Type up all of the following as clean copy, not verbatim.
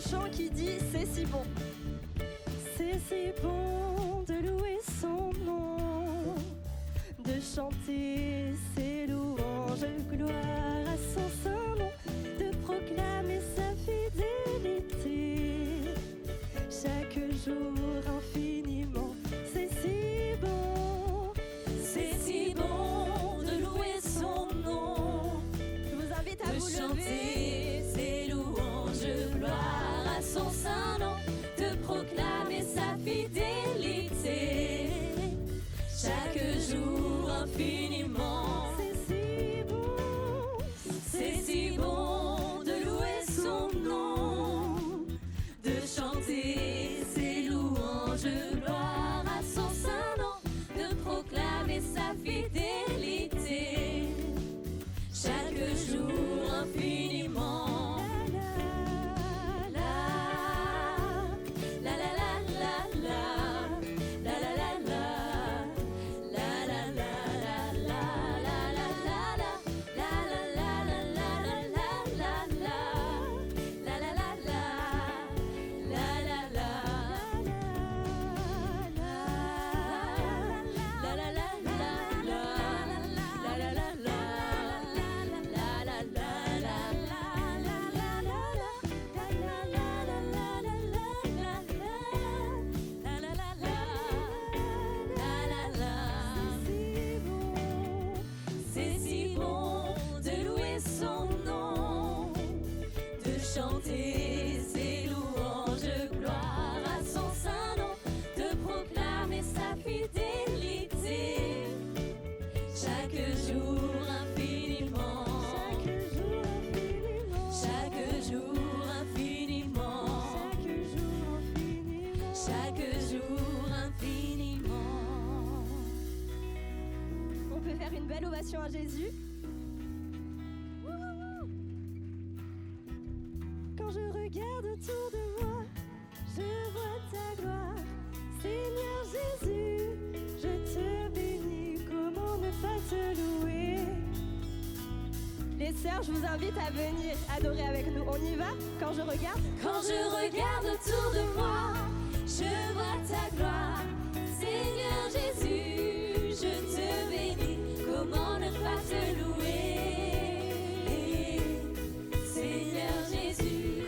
chant qui dit c'est si bon. C'est si bon de louer son nom, de chanter ses louanges, gloire à son saint nom, de proclamer sa fidélité chaque jour infiniment. C'est si bon, c'est si bon de louer son nom, je vous invite à de vous lever. chanter ses louanges, gloire à son saint nom, de proclamer sa fidélité chaque jour infiniment. C'est si bon, C'est si bon de louer son nom, de chanter ses louanges, gloire à son saint nom, de proclamer sa fidélité chaque jour infiniment. C'est si bon de louer son nom, de chanter ses louanges, gloire à son saint nom, de proclamer sa fidélité chaque jour infiniment. Chaque jour infiniment. Chaque jour infiniment. on peut faire une belle ovation à Jésus. Quand je regarde autour de moi, je vois ta gloire. Seigneur Jésus, je te bénis. Comment ne pas te louer? Les sœurs, je vous invite à venir adorer avec nous. On y va? Quand je regarde. Quand je regarde autour de moi, je vois ta gloire. Seigneur Jésus, je te bénis. Comment ne pas te louer? Seigneur Jésus,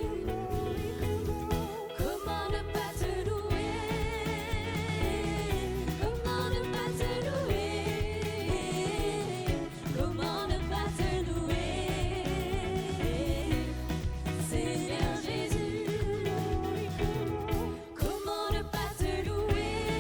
comment ne pas te louer? Comment ne pas te louer? Comment ne pas te louer? Seigneur Jésus, comment ne pas te louer?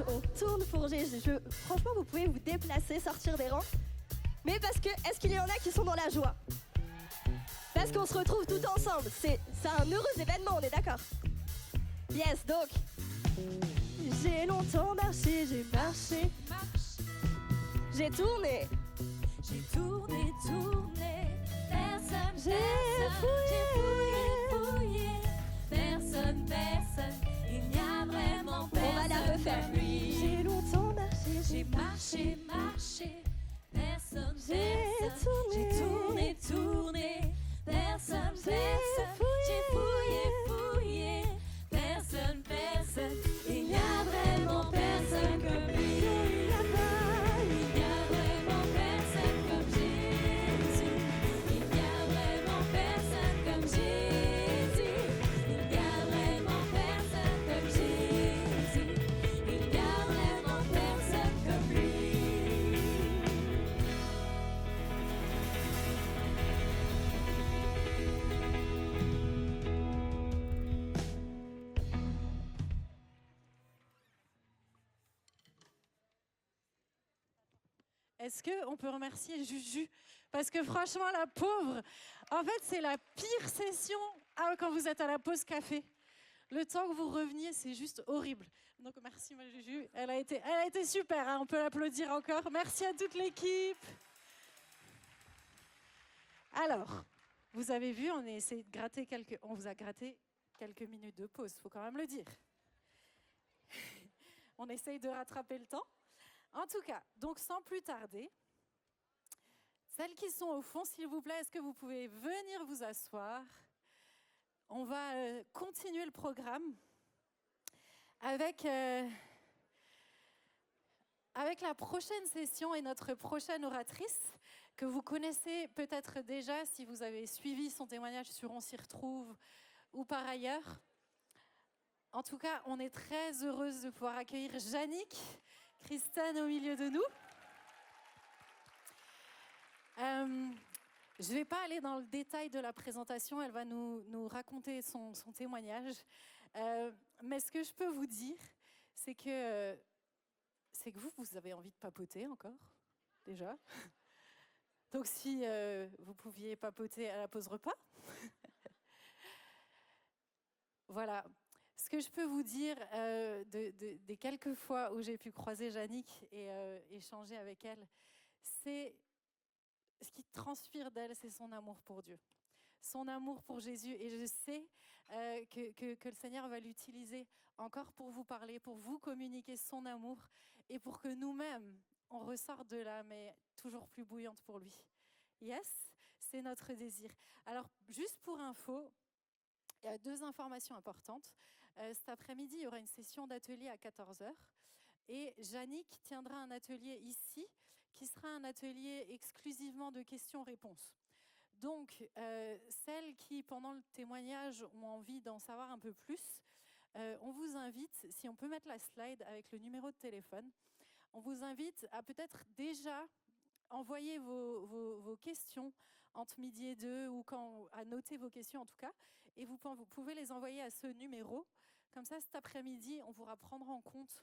on tourne pour Jésus. Franchement, vous pouvez vous déplacer, sortir des rangs. Mais parce que, est-ce qu'il y en a qui sont dans la joie? Parce qu'on se retrouve tout ensemble. C'est un heureux événement, on est d'accord? Yes, donc. J'ai longtemps marché, j'ai marché. J'ai tourné. J'ai tourné, personne, J'ai fouillé, personne, il n'y a vraiment personne. On va la refaire. Comme lui. J'ai longtemps marché, J'ai marché, personne, J'ai tourné. j'ai tourné, personne, J'ai j'ai fouillé, personne, il n'y a vraiment personne comme lui. Il n'y a vraiment personne comme Jésus. Il n'y a vraiment personne comme Jésus. Il n'y a vraiment personne comme Jésus. Il n'y a vraiment personne comme lui. Est-ce qu'on peut remercier Juju? Parce que franchement, la pauvre, en fait, c'est la pire session quand vous êtes à la pause café. Le temps que vous reveniez, c'est juste horrible. Donc merci, ma Juju. Elle a été super, hein, on peut l'applaudir encore. Merci à toute l'équipe. Alors, vous avez vu, on vous a gratté quelques minutes de pause, il faut quand même le dire. On essaye de rattraper le temps. En tout cas, donc sans plus tarder, celles qui sont au fond, s'il vous plaît, est-ce que vous pouvez venir vous asseoir? On va continuer le programme avec la prochaine session et notre prochaine oratrice que vous connaissez peut-être déjà si vous avez suivi son témoignage sur On s'y retrouve ou par ailleurs. En tout cas, on est très heureuse de pouvoir accueillir Yannick Christine au milieu de nous. Je ne vais pas aller dans le détail de la présentation, elle va nous raconter son témoignage. Mais ce que je peux vous dire, c'est que vous avez envie de papoter encore, déjà. Donc si vous pouviez papoter à la pause repas. Voilà. Ce que je peux vous dire des quelques fois où j'ai pu croiser Yannick et échanger avec elle, c'est ce qui transpire d'elle, c'est son amour pour Dieu, son amour pour Jésus. Et je sais que le Seigneur va l'utiliser encore pour vous parler, pour vous communiquer son amour et pour que nous-mêmes, on ressorte de là, mais toujours plus bouillante pour lui. Yes, c'est notre désir. Alors, juste pour info, il y a 2 informations importantes. Cet après-midi, il y aura une session d'atelier à 14h et Yannick tiendra un atelier ici qui sera un atelier exclusivement de questions-réponses. Donc, celles qui, pendant le témoignage, ont envie d'en savoir un peu plus, on vous invite, si on peut mettre la slide avec le numéro de téléphone, on vous invite à peut-être déjà envoyer vos questions entre midi et 2 ou à noter vos questions en tout cas, et vous pouvez les envoyer à ce numéro. Comme ça, cet après-midi, on pourra prendre en compte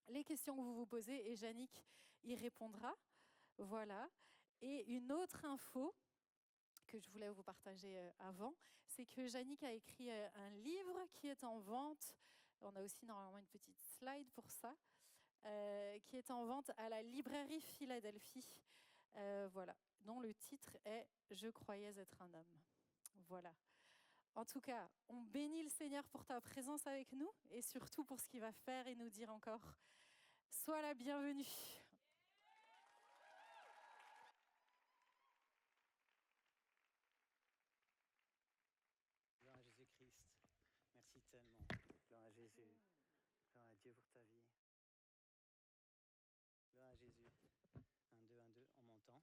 les questions que vous vous posez et Yannick y répondra. Voilà. Et une autre info que je voulais vous partager avant, c'est que Yannick a écrit un livre qui est en vente. On a aussi normalement une petite slide pour ça, qui est en vente à la librairie Philadelphie. Voilà, dont le titre est « Je croyais être un homme ». Voilà. En tout cas, on bénit le Seigneur pour ta présence avec nous et surtout pour ce qu'il va faire et nous dire encore. Sois la bienvenue. Gloire à Jésus-Christ. Merci tellement. Gloire à Jésus. Gloire à Dieu pour ta vie. Gloire à Jésus. 1, 2, 1, 2. On m'entend?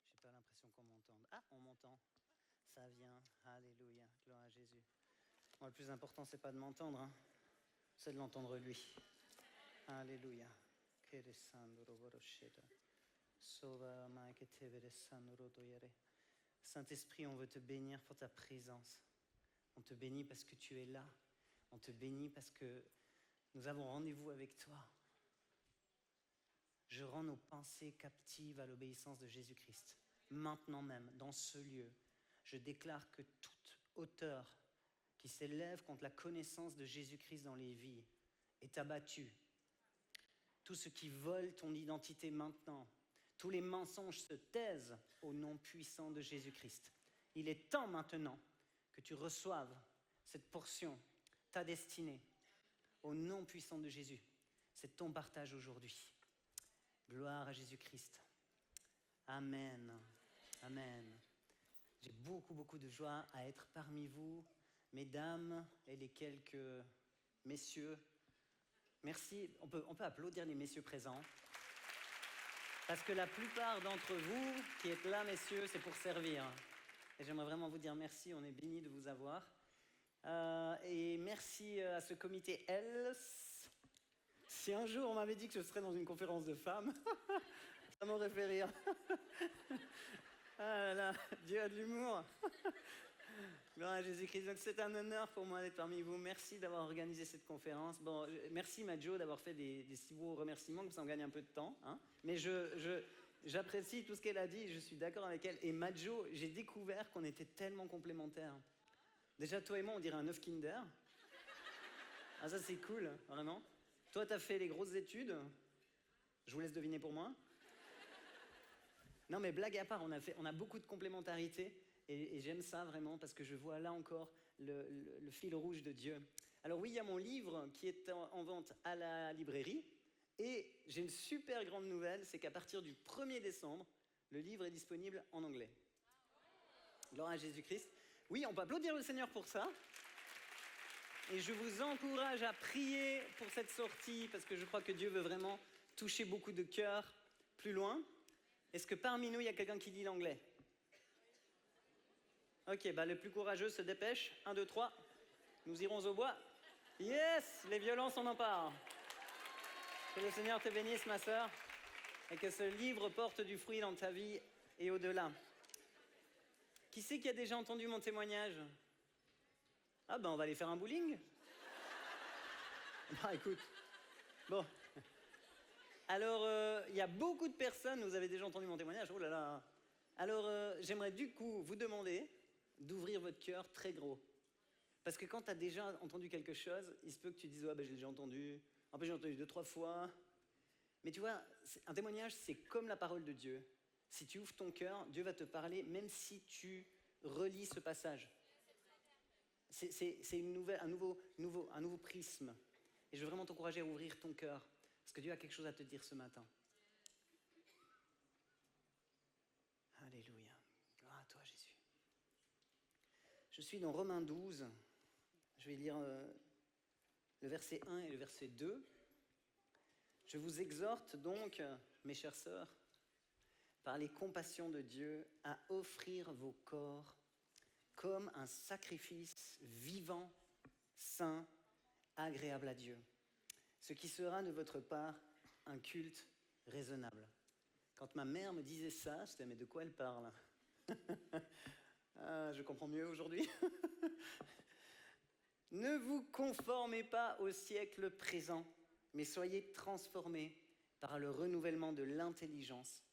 J'ai pas l'impression qu'on m'entende. Ah, on m'entend. Ça vient. Alléluia. Gloire à Jésus. Moi, le plus important, c'est pas de m'entendre, hein. C'est de l'entendre lui. Alléluia. Saint-Esprit, on veut te bénir pour ta présence. On te bénit parce que tu es là. On te bénit parce que Nous avons rendez-vous avec toi. Je rends nos pensées captives à l'obéissance de Jésus-Christ. Maintenant même, dans ce lieu, je déclare que toute hauteur qui s'élève contre la connaissance de Jésus-Christ dans les vies est abattue. Tout ce qui vole ton identité maintenant, tous les mensonges se taisent au nom puissant de Jésus-Christ. Il est temps maintenant que tu reçoives cette portion, ta destinée, au nom puissant de Jésus. C'est ton partage aujourd'hui. Gloire à Jésus-Christ. Amen. Amen. J'ai beaucoup de joie à être parmi vous, mesdames et les quelques messieurs. Merci. On peut applaudir les messieurs présents. Parce que la plupart d'entre vous qui êtes là, messieurs, c'est pour servir. Et j'aimerais vraiment vous dire merci, on est bénis de vous avoir. Et merci à ce comité ELS. Si un jour on m'avait dit que je serais dans une conférence de femmes, ça m'aurait fait rire. Ah là là, Dieu a de l'humour. Gloire à Jésus-Christ. Donc c'est un honneur pour moi d'être parmi vous. Merci d'avoir organisé cette conférence. Bon, merci Madjo d'avoir fait des si beaux remerciements, comme ça on gagne un peu de temps. Hein. Mais j'apprécie tout ce qu'elle a dit, je suis d'accord avec elle. Et Madjo, j'ai découvert qu'on était tellement complémentaires. Déjà, toi et moi, on dirait un œuf Kinder. Ah ça c'est cool, vraiment. Toi, t'as fait les grosses études. Je vous laisse deviner pour moi. Non mais blague à part, on a beaucoup de complémentarité. Et j'aime ça vraiment parce que je vois là encore le fil rouge de Dieu. Alors oui, il y a mon livre qui est en vente à la librairie. Et j'ai une super grande nouvelle, c'est qu'à partir du 1er décembre, le livre est disponible en anglais. Gloire à Jésus-Christ. Oui, on peut applaudir le Seigneur pour ça. Et je vous encourage à prier pour cette sortie parce que je crois que Dieu veut vraiment toucher beaucoup de cœurs plus loin. Est-ce que parmi nous, il y a quelqu'un qui lit l'anglais ? Ok, le plus courageux se dépêche. 1, 2, 3. Nous irons au bois. Yes, les violences, on en parle. Que le Seigneur te bénisse, ma sœur, et que ce livre porte du fruit dans ta vie et au-delà. Qui c'est qui a déjà entendu mon témoignage ? Ah on va aller faire un bowling. Écoute. Bon. Alors, il y a beaucoup de personnes, vous avez déjà entendu mon témoignage, oh là là. Alors, j'aimerais du coup vous demander d'ouvrir votre cœur très gros. Parce que quand tu as déjà entendu quelque chose, il se peut que tu dises « j'ai déjà entendu, en plus j'ai entendu 2-3 fois ». Mais tu vois, un témoignage, c'est comme la parole de Dieu. Si tu ouvres ton cœur, Dieu va te parler, même si tu relis ce passage. C'est un nouveau prisme. Et je veux vraiment t'encourager à ouvrir ton cœur, parce que Dieu a quelque chose à te dire ce matin. Alléluia. Gloire à toi, Jésus. Je suis dans Romains 12. Je vais lire le verset 1 et le verset 2. Je vous exhorte donc, mes chères sœurs, par les compassions de Dieu, à offrir vos corps comme un sacrifice vivant, saint, agréable à Dieu, ce qui sera de votre part un culte raisonnable. Quand ma mère me disait ça, je disais, mais de quoi elle parle ? Je comprends mieux aujourd'hui. Ne vous conformez pas au siècle présent, mais soyez transformés par le renouvellement de l'intelligence,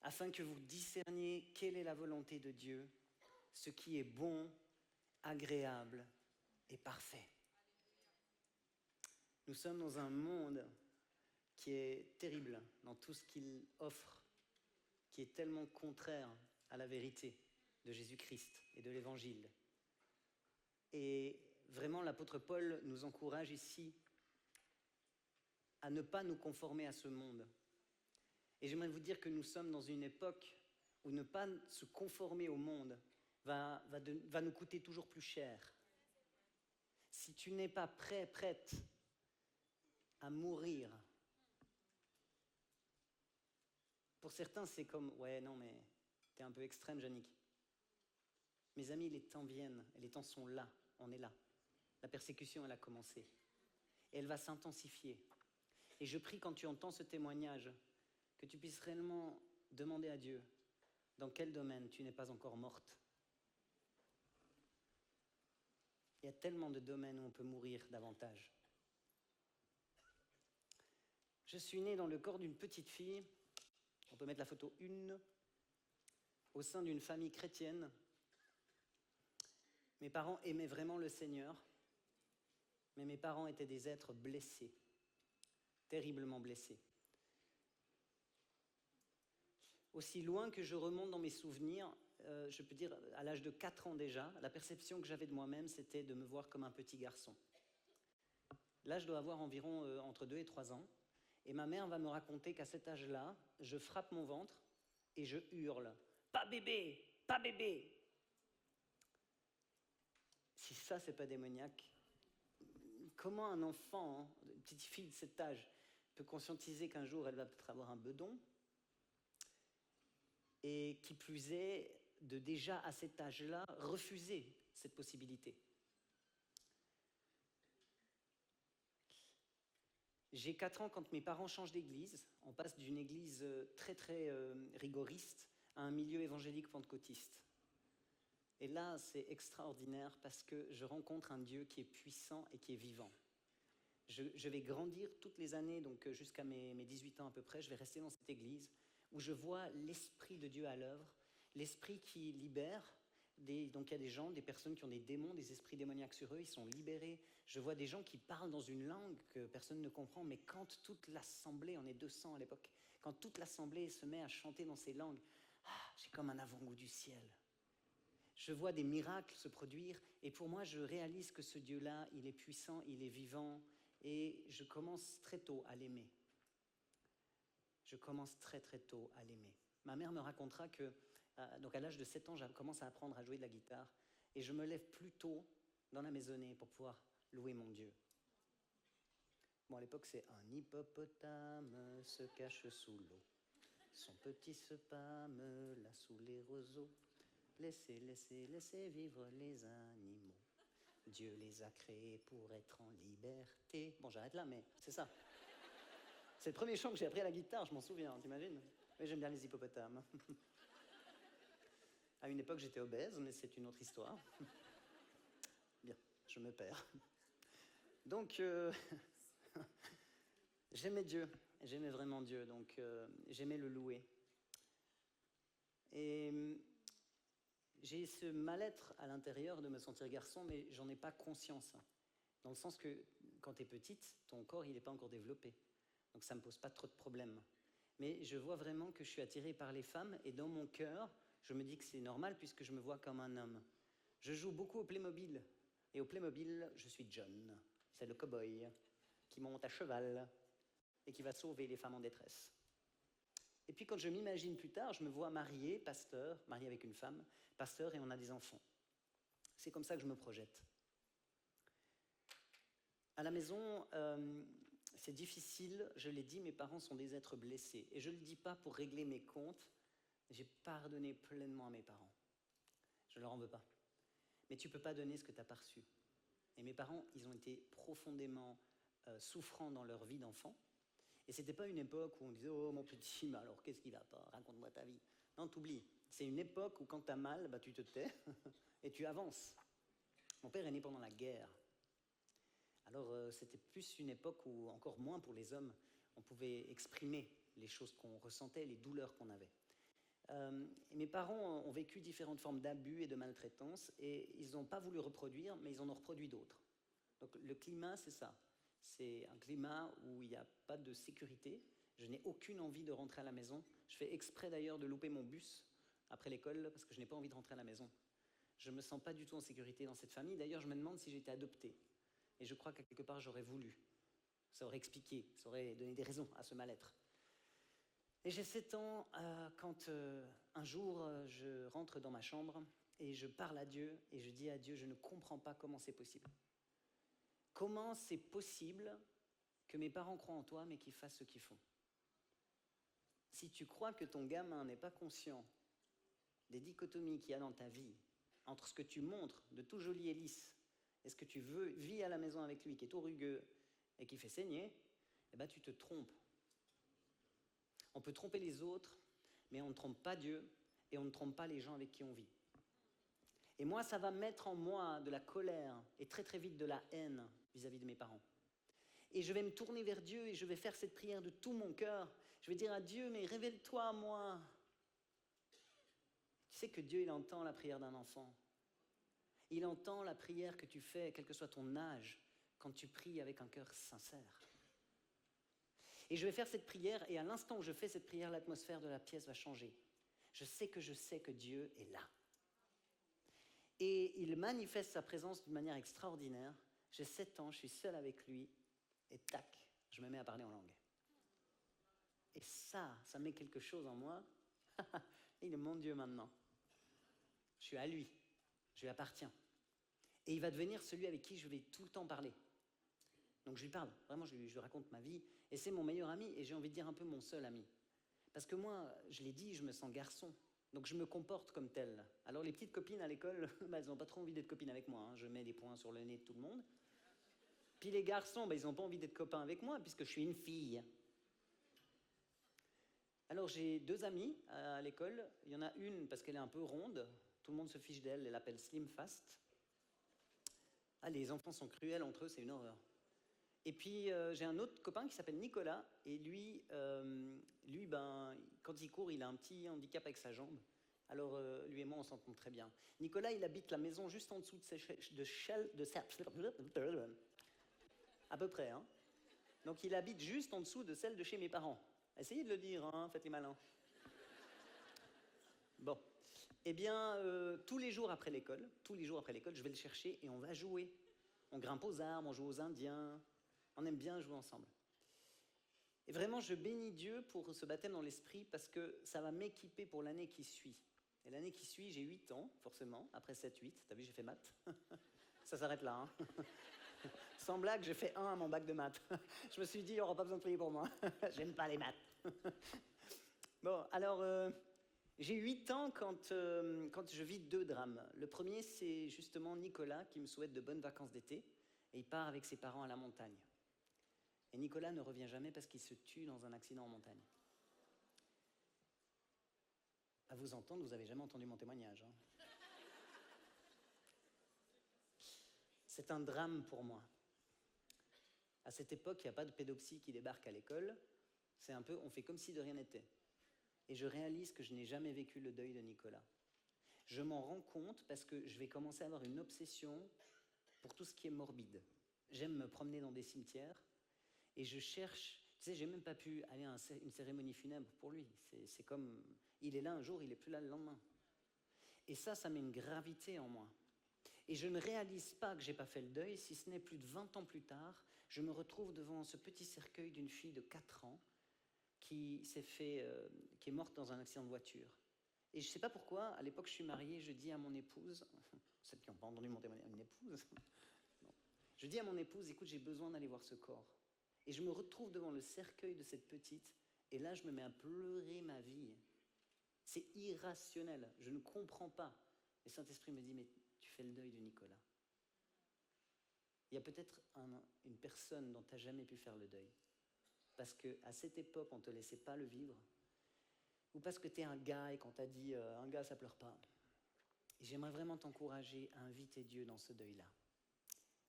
afin que vous discerniez quelle est la volonté de Dieu, ce qui est bon, agréable et parfait. Nous sommes dans un monde qui est terrible dans tout ce qu'il offre, qui est tellement contraire à la vérité de Jésus-Christ et de l'Évangile. Et vraiment, l'apôtre Paul nous encourage ici à ne pas nous conformer à ce monde. Et j'aimerais vous dire que nous sommes dans une époque où ne pas se conformer au monde va nous coûter toujours plus cher. Si tu n'es pas prête à mourir, pour certains c'est comme « ouais, non mais t'es un peu extrême, Yannick ». Mes amis, les temps viennent, et les temps sont là, on est là. La persécution, elle a commencé. Et elle va s'intensifier. Et je prie, quand tu entends ce témoignage, que tu puisses réellement demander à Dieu dans quel domaine tu n'es pas encore morte. Il y a tellement de domaines où on peut mourir davantage. Je suis né dans le corps d'une petite fille, on peut mettre la photo 1, au sein d'une famille chrétienne. Mes parents aimaient vraiment le Seigneur, mais mes parents étaient des êtres blessés, terriblement blessés. Aussi loin que je remonte dans mes souvenirs, je peux dire à l'âge de 4 ans déjà, la perception que j'avais de moi-même, c'était de me voir comme un petit garçon. Là, je dois avoir environ entre 2 et 3 ans, et ma mère va me raconter qu'à cet âge-là, je frappe mon ventre et je hurle « Pas bébé! Pas bébé !» Si ça, c'est pas démoniaque, comment un enfant, une petite fille de cet âge, peut conscientiser qu'un jour elle va peut-être avoir un bedon, et qui plus est, de déjà à cet âge-là refuser cette possibilité. J'ai 4 ans quand mes parents changent d'église. On passe d'une église très très rigoriste à un milieu évangélique pentecôtiste. Et là, c'est extraordinaire parce que je rencontre un Dieu qui est puissant et qui est vivant. Je vais grandir toutes les années, donc jusqu'à mes 18 ans à peu près, je vais rester dans cette église où je vois l'Esprit de Dieu à l'œuvre, l'Esprit qui libère. Donc il y a des gens, des personnes qui ont des démons, des esprits démoniaques sur eux, ils sont libérés. Je vois des gens qui parlent dans une langue que personne ne comprend, mais quand toute l'assemblée, on est 200 à l'époque, quand toute l'assemblée se met à chanter dans ces langues, j'ai comme un avant-goût du ciel. Je vois des miracles se produire, et pour moi, je réalise que ce Dieu-là, il est puissant, il est vivant, et je commence très tôt à l'aimer. Je commence très très tôt à l'aimer. Ma mère me racontera que, donc à l'âge de 7 ans, je commence à apprendre à jouer de la guitare, et je me lève plus tôt dans la maisonnée pour pouvoir louer mon Dieu. Bon, à l'époque, c'est « Un hippopotame se cache sous l'eau, son petit se pâme là sous les roseaux. Laissez, laissez, laissez vivre les animaux. Dieu les a créés pour être en liberté. » Bon, j'arrête là, mais c'est ça. C'est le premier chant que j'ai appris à la guitare, je m'en souviens, t'imagines? Mais j'aime bien les hippopotames. À une époque, j'étais obèse, mais c'est une autre histoire. Bien, je me perds. Donc, j'aimais Dieu, j'aimais vraiment Dieu, donc j'aimais le louer. Et j'ai ce mal-être à l'intérieur de me sentir garçon, mais j'en ai pas conscience. Dans le sens que quand tu es petite, ton corps il n'est pas encore développé. Donc ça ne me pose pas trop de problèmes. Mais je vois vraiment que je suis attiré par les femmes, et dans mon cœur, je me dis que c'est normal puisque je me vois comme un homme. Je joue beaucoup au Playmobil. Et au Playmobil, je suis John. C'est le cow-boy qui monte à cheval et qui va sauver les femmes en détresse. Et puis quand je m'imagine plus tard, je me vois marié, pasteur, marié avec une femme, pasteur, et on a des enfants. C'est comme ça que je me projette. À la maison, c'est difficile, je l'ai dit, mes parents sont des êtres blessés. Et je ne le dis pas pour régler mes comptes, j'ai pardonné pleinement à mes parents. Je ne leur en veux pas. Mais tu ne peux pas donner ce que tu n'as pas reçu. Et mes parents, ils ont été profondément souffrants dans leur vie d'enfant. Et ce n'était pas une époque où on disait « Oh mon petit, mais alors qu'est-ce qui ne va pas? Raconte-moi ta vie. » Non, t'oublies. C'est une époque où quand tu as mal, bah, tu te tais et tu avances. Mon père est né pendant la guerre. Alors c'était plus une époque où, encore moins pour les hommes, on pouvait exprimer les choses qu'on ressentait, les douleurs qu'on avait. Et mes parents ont vécu différentes formes d'abus et de maltraitance, et ils n'ont pas voulu reproduire, mais ils en ont reproduit d'autres. Donc le climat, c'est ça. C'est un climat où il n'y a pas de sécurité. Je n'ai aucune envie de rentrer à la maison. Je fais exprès d'ailleurs de louper mon bus après l'école parce que je n'ai pas envie de rentrer à la maison. Je ne me sens pas du tout en sécurité dans cette famille. D'ailleurs, je me demande si j'étais adopté. Et je crois qu'à quelque part, j'aurais voulu. Ça aurait expliqué, ça aurait donné des raisons à ce mal-être. Et j'ai 7 ans quand un jour, je rentre dans ma chambre et je parle à Dieu et je dis à Dieu, je ne comprends pas comment c'est possible. Comment c'est possible que mes parents croient en toi, mais qu'ils fassent ce qu'ils font? Si tu crois que ton gamin n'est pas conscient des dichotomies qu'il y a dans ta vie, entre ce que tu montres de tout joli et lisse, et ce que tu vis à la maison avec lui, qui est tout rugueux et qui fait saigner, eh ben tu te trompes. On peut tromper les autres, mais on ne trompe pas Dieu, et on ne trompe pas les gens avec qui on vit. Et moi, ça va mettre en moi de la colère, et très très vite de la haine vis-à-vis de mes parents. Et je vais me tourner vers Dieu et je vais faire cette prière de tout mon cœur. Je vais dire à Dieu, mais révèle-toi à moi. Tu sais que Dieu, il entend la prière d'un enfant. Il entend la prière que tu fais, quel que soit ton âge, quand tu pries avec un cœur sincère. Et je vais faire cette prière, et à l'instant où je fais cette prière, l'atmosphère de la pièce va changer. Je sais que Dieu est là. Et il manifeste sa présence d'une manière extraordinaire. J'ai 7 ans, je suis seul avec lui, et tac, je me mets à parler en langue. Et ça met quelque chose en moi. Il est mon Dieu maintenant. Je suis à lui, je lui appartiens. Et il va devenir celui avec qui je vais tout le temps parler. Donc je lui parle, vraiment je lui raconte ma vie. Et c'est mon meilleur ami, et j'ai envie de dire un peu mon seul ami. Parce que moi, je l'ai dit, je me sens garçon. Donc je me comporte comme tel. Alors les petites copines à l'école, elles n'ont pas trop envie d'être copines avec moi. Je mets des points sur le nez de tout le monde. Puis les garçons, ils n'ont pas envie d'être copains avec moi, puisque je suis une fille. Alors j'ai 2 amies à l'école. Il y en a une parce qu'elle est un peu ronde. Tout le monde se fiche d'elle, elle l'appelle Slim Fast. Ah, les enfants sont cruels entre eux, c'est une horreur. Et puis j'ai un autre copain qui s'appelle Nicolas, et lui, quand il court, il a un petit handicap avec sa jambe. Alors lui et moi, on s'entend très bien. Nicolas, il habite la maison juste en dessous à peu près, hein. Donc il habite juste en dessous de celle de chez mes parents. Essayez de le dire, hein, faites les malins. Bon. Eh bien, tous les jours après l'école, je vais le chercher et on va jouer. On grimpe aux arbres, on joue aux Indiens. On aime bien jouer ensemble. Et vraiment, je bénis Dieu pour ce baptême dans l'esprit parce que ça va m'équiper pour l'année qui suit. Et l'année qui suit, j'ai 8 ans, forcément, après 7-8. T'as vu, j'ai fait maths. Ça s'arrête là, hein. Sans blague, j'ai fait 1 à mon bac de maths. Je me suis dit, il n'y aura pas besoin de prier pour moi. J'aime pas les maths. Bon, alors, j'ai 8 ans quand je vis 2 drames. Le premier, c'est justement Nicolas qui me souhaite de bonnes vacances d'été. Et il part avec ses parents à la montagne. Et Nicolas ne revient jamais parce qu'il se tue dans un accident en montagne. À vous entendre, vous n'avez jamais entendu mon témoignage, hein. C'est un drame pour moi. À cette époque, il n'y a pas de pédopsie qui débarque à l'école. C'est un peu, on fait comme si de rien n'était. Et je réalise que je n'ai jamais vécu le deuil de Nicolas. Je m'en rends compte parce que je vais commencer à avoir une obsession pour tout ce qui est morbide. J'aime me promener dans des cimetières et je cherche. Tu sais, j'ai même pas pu aller à une cérémonie funèbre pour lui. C'est comme, il est là un jour, il est plus là le lendemain. Et ça met une gravité en moi. Et je ne réalise pas que j'ai pas fait le deuil, si ce n'est plus de 20 ans plus tard, je me retrouve devant ce petit cercueil d'une fille de 4 ans qui est morte dans un accident de voiture. Et je sais pas pourquoi, à l'époque je suis marié, je dis à mon épouse, celles qui n'ont pas entendu mon témoignage, une épouse, non. Je dis à mon épouse, écoute, j'ai besoin d'aller voir ce corps. Et je me retrouve devant le cercueil de cette petite, et là je me mets à pleurer ma vie. C'est irrationnel, je ne comprends pas. Et Saint-Esprit me dit, mais tu fais le deuil de Nicolas. Il y a peut-être une personne dont tu n'as jamais pu faire le deuil. Parce qu'à cette époque, on ne te laissait pas le vivre. Ou parce que tu es un gars et qu'on t'a dit, un gars, ça pleure pas. Et j'aimerais vraiment t'encourager à inviter Dieu dans ce deuil-là.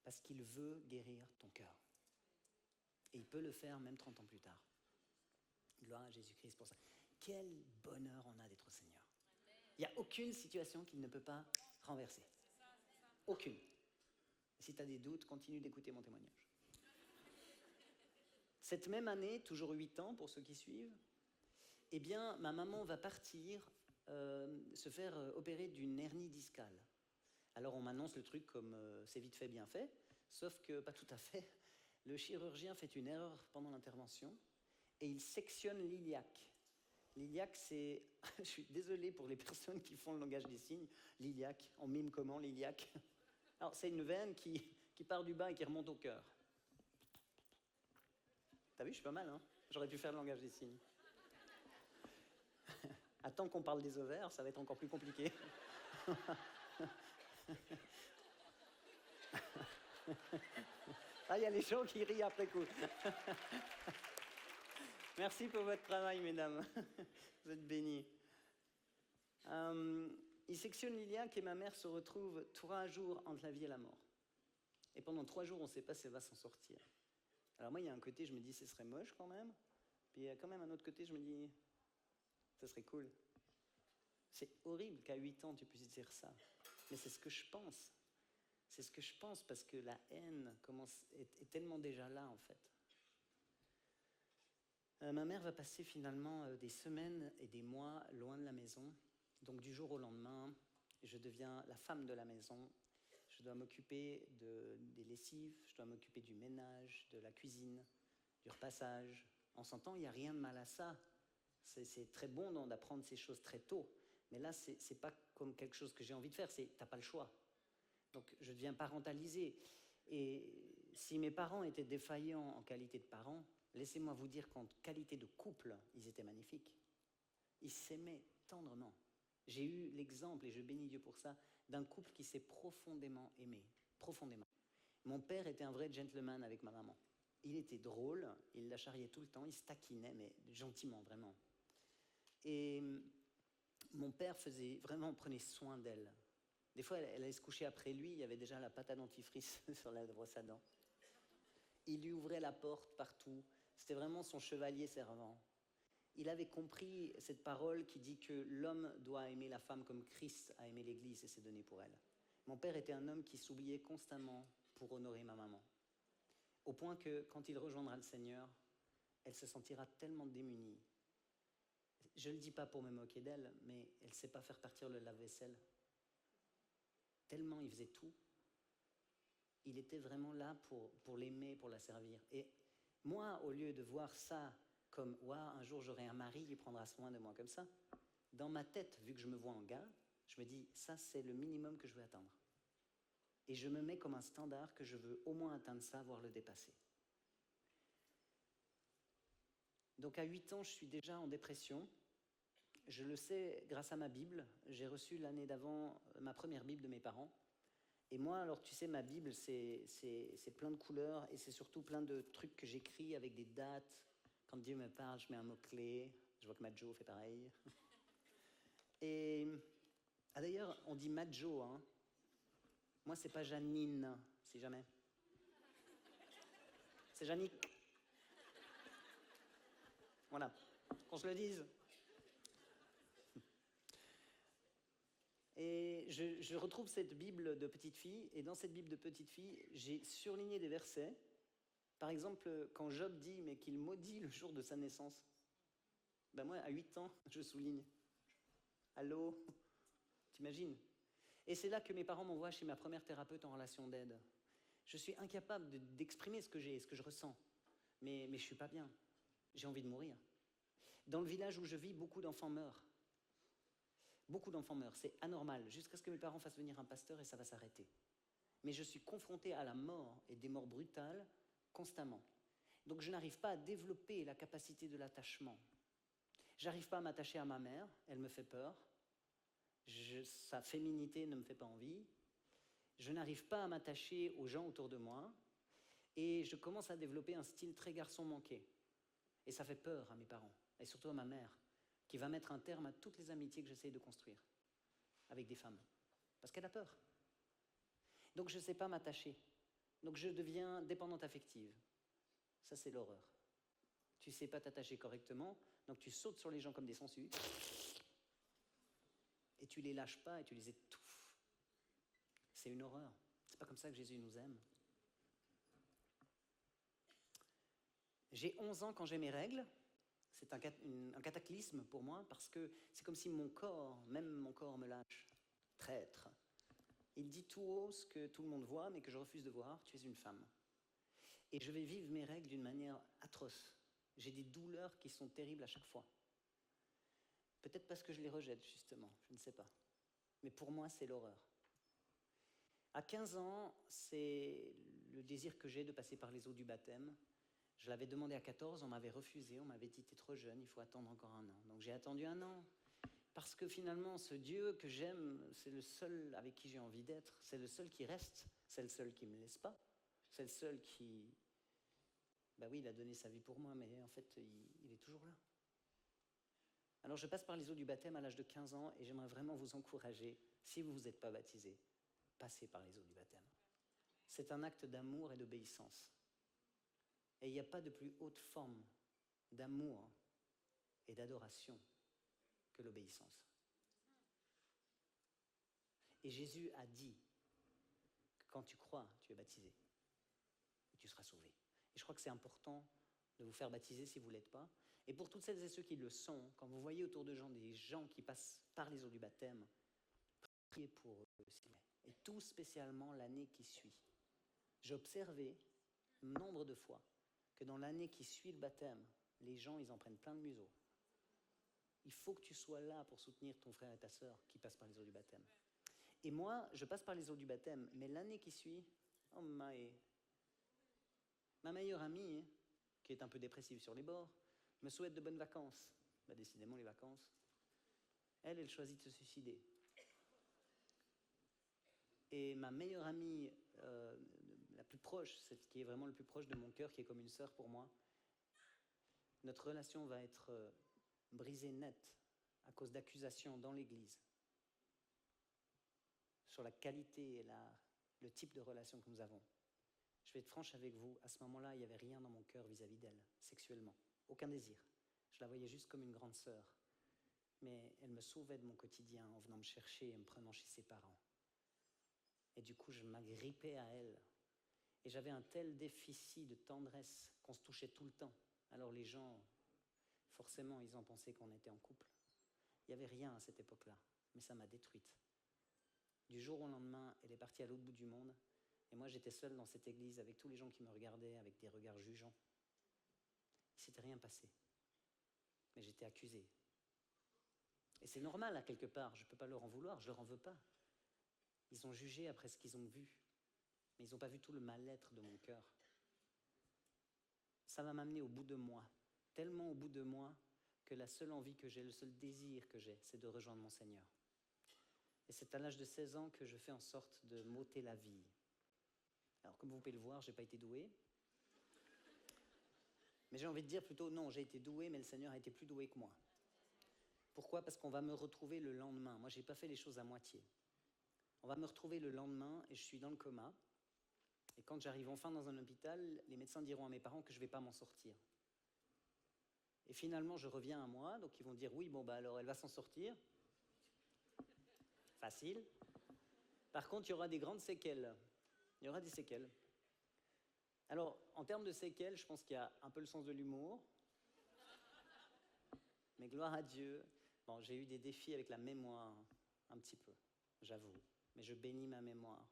Parce qu'il veut guérir ton cœur. Et il peut le faire même 30 ans plus tard. Gloire à Jésus-Christ pour ça. Quel bonheur on a d'être au Seigneur. Il n'y a aucune situation qu'il ne peut pas renverser. Aucune. Si tu as des doutes, continue d'écouter mon témoignage. Cette même année, toujours 8 ans pour ceux qui suivent, eh bien, ma maman va partir se faire opérer d'une hernie discale. Alors on m'annonce le truc comme c'est vite fait, bien fait, sauf que pas tout à fait. Le chirurgien fait une erreur pendant l'intervention et il sectionne l'iliaque. L'iliaque, c'est... Je suis désolé pour les personnes qui font le langage des signes. L'iliaque, on mime comment l'iliaque? Alors c'est une veine qui part du bas et qui remonte au cœur. T'as vu, je suis pas mal, hein? J'aurais pu faire le langage des signes. Attends qu'on parle des ovaires, ça va être encore plus compliqué. Ah, il y a les gens qui rient après coup. Merci pour votre travail, mesdames. Vous êtes bénis. Il sectionne l'iliaque et ma mère se retrouve 3 jours entre la vie et la mort. Et pendant 3 jours, on ne sait pas si elle va s'en sortir. Alors moi, il y a un côté, je me dis, ce serait moche quand même. Puis il y a quand même un autre côté, je me dis, ce serait cool. C'est horrible qu'à 8 ans, tu puisses dire ça. Mais c'est ce que je pense. C'est ce que je pense parce que la haine est tellement déjà là, en fait. Ma mère va passer finalement des semaines et des mois loin de la maison. Donc du jour au lendemain, je deviens la femme de la maison. Je dois m'occuper des lessives, je dois m'occuper du ménage, de la cuisine, du repassage. En s'entend, il n'y a rien de mal à ça. C'est très bon d'apprendre ces choses très tôt. Mais là, ce n'est pas comme quelque chose que j'ai envie de faire, tu n'as pas le choix. Donc je deviens parentalisée. Et si mes parents étaient défaillants en qualité de parents, laissez-moi vous dire qu'en qualité de couple, ils étaient magnifiques. Ils s'aimaient tendrement. J'ai eu l'exemple, et je bénis Dieu pour ça, d'un couple qui s'est profondément aimé. Profondément. Mon père était un vrai gentleman avec ma maman. Il était drôle, il la charriait tout le temps, il se taquinait, mais gentiment, vraiment. Et mon père prenait soin d'elle. Des fois, elle allait se coucher après lui, il y avait déjà la pâte à dentifrice sur la brosse à dents. Il lui ouvrait la porte partout. C'était vraiment son chevalier servant. Il avait compris cette parole qui dit que l'homme doit aimer la femme comme Christ a aimé l'Église et s'est donné pour elle. Mon père était un homme qui s'oubliait constamment pour honorer ma maman. Au point que quand il rejoindra le Seigneur, elle se sentira tellement démunie. Je ne le dis pas pour me moquer d'elle, mais elle ne sait pas faire partir le lave-vaisselle. Tellement il faisait tout. Il était vraiment là pour l'aimer, pour la servir. Et moi, au lieu de voir ça comme « Waouh, un jour j'aurai un mari qui prendra soin de moi comme ça », dans ma tête, vu que je me vois en gars, je me dis « Ça, c'est le minimum que je veux atteindre ». Et je me mets comme un standard que je veux au moins atteindre ça, voire le dépasser. Donc à 8 ans, je suis déjà en dépression. Je le sais grâce à ma Bible. J'ai reçu l'année d'avant ma première Bible de mes parents. Et moi, alors tu sais, ma Bible, c'est plein de couleurs et c'est surtout plein de trucs que j'écris avec des dates. Quand Dieu me parle, je mets un mot-clé. Je vois que Majo fait pareil. Et d'ailleurs, on dit Majo, hein. Moi, c'est pas Janine, si jamais. C'est Jannick. Voilà, qu'on se le dise. Et je retrouve cette Bible de petite fille, et dans cette Bible de petite fille, j'ai surligné des versets. Par exemple, quand Job dit, mais qu'il maudit le jour de sa naissance, ben moi, à 8 ans, je souligne. Allô? T'imagines? Et c'est là que mes parents m'envoient chez ma première thérapeute en relation d'aide. Je suis incapable d'exprimer ce que j'ai, ce que je ressens. Mais je ne suis pas bien. J'ai envie de mourir. Dans le village où je vis, beaucoup d'enfants meurent. Beaucoup d'enfants meurent. C'est anormal. Jusqu'à ce que mes parents fassent venir un pasteur et ça va s'arrêter. Mais je suis confronté à la mort et des morts brutales constamment. Donc je n'arrive pas à développer la capacité de l'attachement. J'arrive pas à m'attacher à ma mère. Elle me fait peur. Sa féminité ne me fait pas envie. Je n'arrive pas à m'attacher aux gens autour de moi. Et je commence à développer un style très garçon manqué. Et ça fait peur à mes parents, et surtout à ma mère, qui va mettre un terme à toutes les amitiés que j'essaye de construire avec des femmes. Parce qu'elle a peur. Donc je ne sais pas m'attacher. Donc je deviens dépendante affective. Ça, c'est l'horreur. Tu ne sais pas t'attacher correctement, donc tu sautes sur les gens comme des sangsues. Et tu les lâches pas et tu les étouffes. C'est une horreur. C'est pas comme ça que Jésus nous aime. J'ai 11 ans quand j'ai mes règles. C'est un cataclysme pour moi parce que c'est comme si mon corps, même mon corps me lâche. Traître. Il dit tout haut ce que tout le monde voit mais que je refuse de voir. Tu es une femme. Et je vais vivre mes règles d'une manière atroce. J'ai des douleurs qui sont terribles à chaque fois. Peut-être parce que je les rejette, justement, je ne sais pas. Mais pour moi, c'est l'horreur. À 15 ans, c'est le désir que j'ai de passer par les eaux du baptême. Je l'avais demandé à 14, on m'avait refusé, on m'avait dit « t'es trop jeune, il faut attendre encore un an ». Donc j'ai attendu un an, parce que finalement, ce Dieu que j'aime, c'est le seul avec qui j'ai envie d'être, c'est le seul qui reste, c'est le seul qui ne me laisse pas, c'est le seul qui... Ben oui, il a donné sa vie pour moi, mais en fait, il est toujours là. Alors je passe par les eaux du baptême à l'âge de 15 ans et j'aimerais vraiment vous encourager, si vous ne vous êtes pas baptisé, passez par les eaux du baptême. C'est un acte d'amour et d'obéissance. Et il n'y a pas de plus haute forme d'amour et d'adoration que l'obéissance. Et Jésus a dit que quand tu crois, tu es baptisé. Et tu seras sauvé. Et je crois que c'est important de vous faire baptiser si vous ne l'êtes pas. Et pour toutes celles et ceux qui le sont, quand vous voyez autour de des gens qui passent par les eaux du baptême, priez pour eux aussi. Et tout spécialement l'année qui suit. J'ai observé nombre de fois que dans l'année qui suit le baptême, les gens, ils en prennent plein le museau. Il faut que tu sois là pour soutenir ton frère et ta sœur qui passent par les eaux du baptême. Et moi, je passe par les eaux du baptême, mais l'année qui suit, oh ma meilleure amie, qui est un peu dépressive sur les bords, me souhaite de bonnes vacances. Bah, décidément, les vacances. Elle choisit de se suicider. Et ma meilleure amie, la plus proche, celle qui est vraiment le plus proche de mon cœur, qui est comme une sœur pour moi, notre relation va être brisée net à cause d'accusations dans l'Église sur la qualité et le type de relation que nous avons. Je vais être franche avec vous, à ce moment-là, il n'y avait rien dans mon cœur vis-à-vis d'elle, sexuellement. Aucun désir. Je la voyais juste comme une grande sœur. Mais elle me sauvait de mon quotidien en venant me chercher et me prenant chez ses parents. Et du coup, je m'agrippais à elle. Et j'avais un tel déficit de tendresse qu'on se touchait tout le temps. Alors les gens, forcément, ils ont pensé qu'on était en couple. Il n'y avait rien à cette époque-là, mais ça m'a détruite. Du jour au lendemain, elle est partie à l'autre bout du monde. Et moi, j'étais seul dans cette église avec tous les gens qui me regardaient avec des regards jugeants. Il ne s'était rien passé. Mais j'étais accusé. Et c'est normal, à quelque part. Je ne peux pas leur en vouloir, je ne leur en veux pas. Ils ont jugé après ce qu'ils ont vu. Mais ils n'ont pas vu tout le mal-être de mon cœur. Ça va m'amener au bout de moi. Tellement au bout de moi que la seule envie que j'ai, le seul désir que j'ai, c'est de rejoindre mon Seigneur. Et c'est à l'âge de 16 ans que je fais en sorte de m'ôter la vie. Alors, comme vous pouvez le voir, je n'ai pas été doué. Mais j'ai envie de dire plutôt, non, j'ai été doué, mais le Seigneur a été plus doué que moi. Pourquoi ? Parce qu'on va me retrouver le lendemain. Moi, je n'ai pas fait les choses à moitié. On va me retrouver le lendemain et je suis dans le coma. Et quand j'arrive enfin dans un hôpital, les médecins diront à mes parents que je ne vais pas m'en sortir. Et finalement, je reviens à moi, donc ils vont dire, oui, bon, bah alors elle va s'en sortir. Facile. Par contre, il y aura des grandes séquelles. Il y aura des séquelles. Alors, en termes de séquelles, je pense qu'il y a un peu le sens de l'humour. Mais gloire à Dieu. Bon, j'ai eu des défis avec la mémoire, un petit peu, j'avoue. Mais je bénis ma mémoire.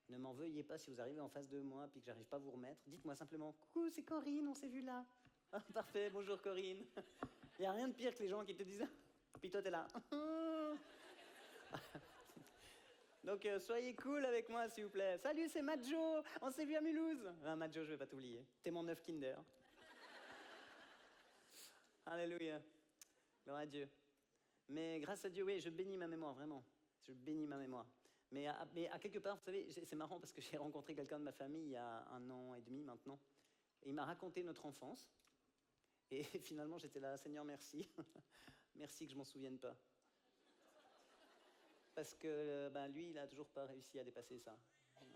Ne m'en veuillez pas si vous arrivez en face de moi et que j'arrive pas à vous remettre. Dites-moi simplement, coucou, c'est Corinne, on s'est vu là. Ah, parfait, bonjour Corinne. Il n'y a rien de pire que les gens qui te disent, puis toi t'es là. Donc soyez cool avec moi s'il vous plaît. Salut, c'est Madjo, on s'est vu à Mulhouse. Ah Madjo, je vais pas t'oublier. T'es mon œuf Kinder. Alléluia. Gloire à Dieu. Mais grâce à Dieu, oui, je bénis ma mémoire, vraiment. Je bénis ma mémoire. Mais à quelque part, vous savez, c'est marrant parce que j'ai rencontré quelqu'un de ma famille il y a 1 an et demi maintenant. Et il m'a raconté notre enfance. Et finalement, j'étais là, Seigneur, merci. Merci que je m'en souvienne pas. Parce que lui, il n'a toujours pas réussi à dépasser ça.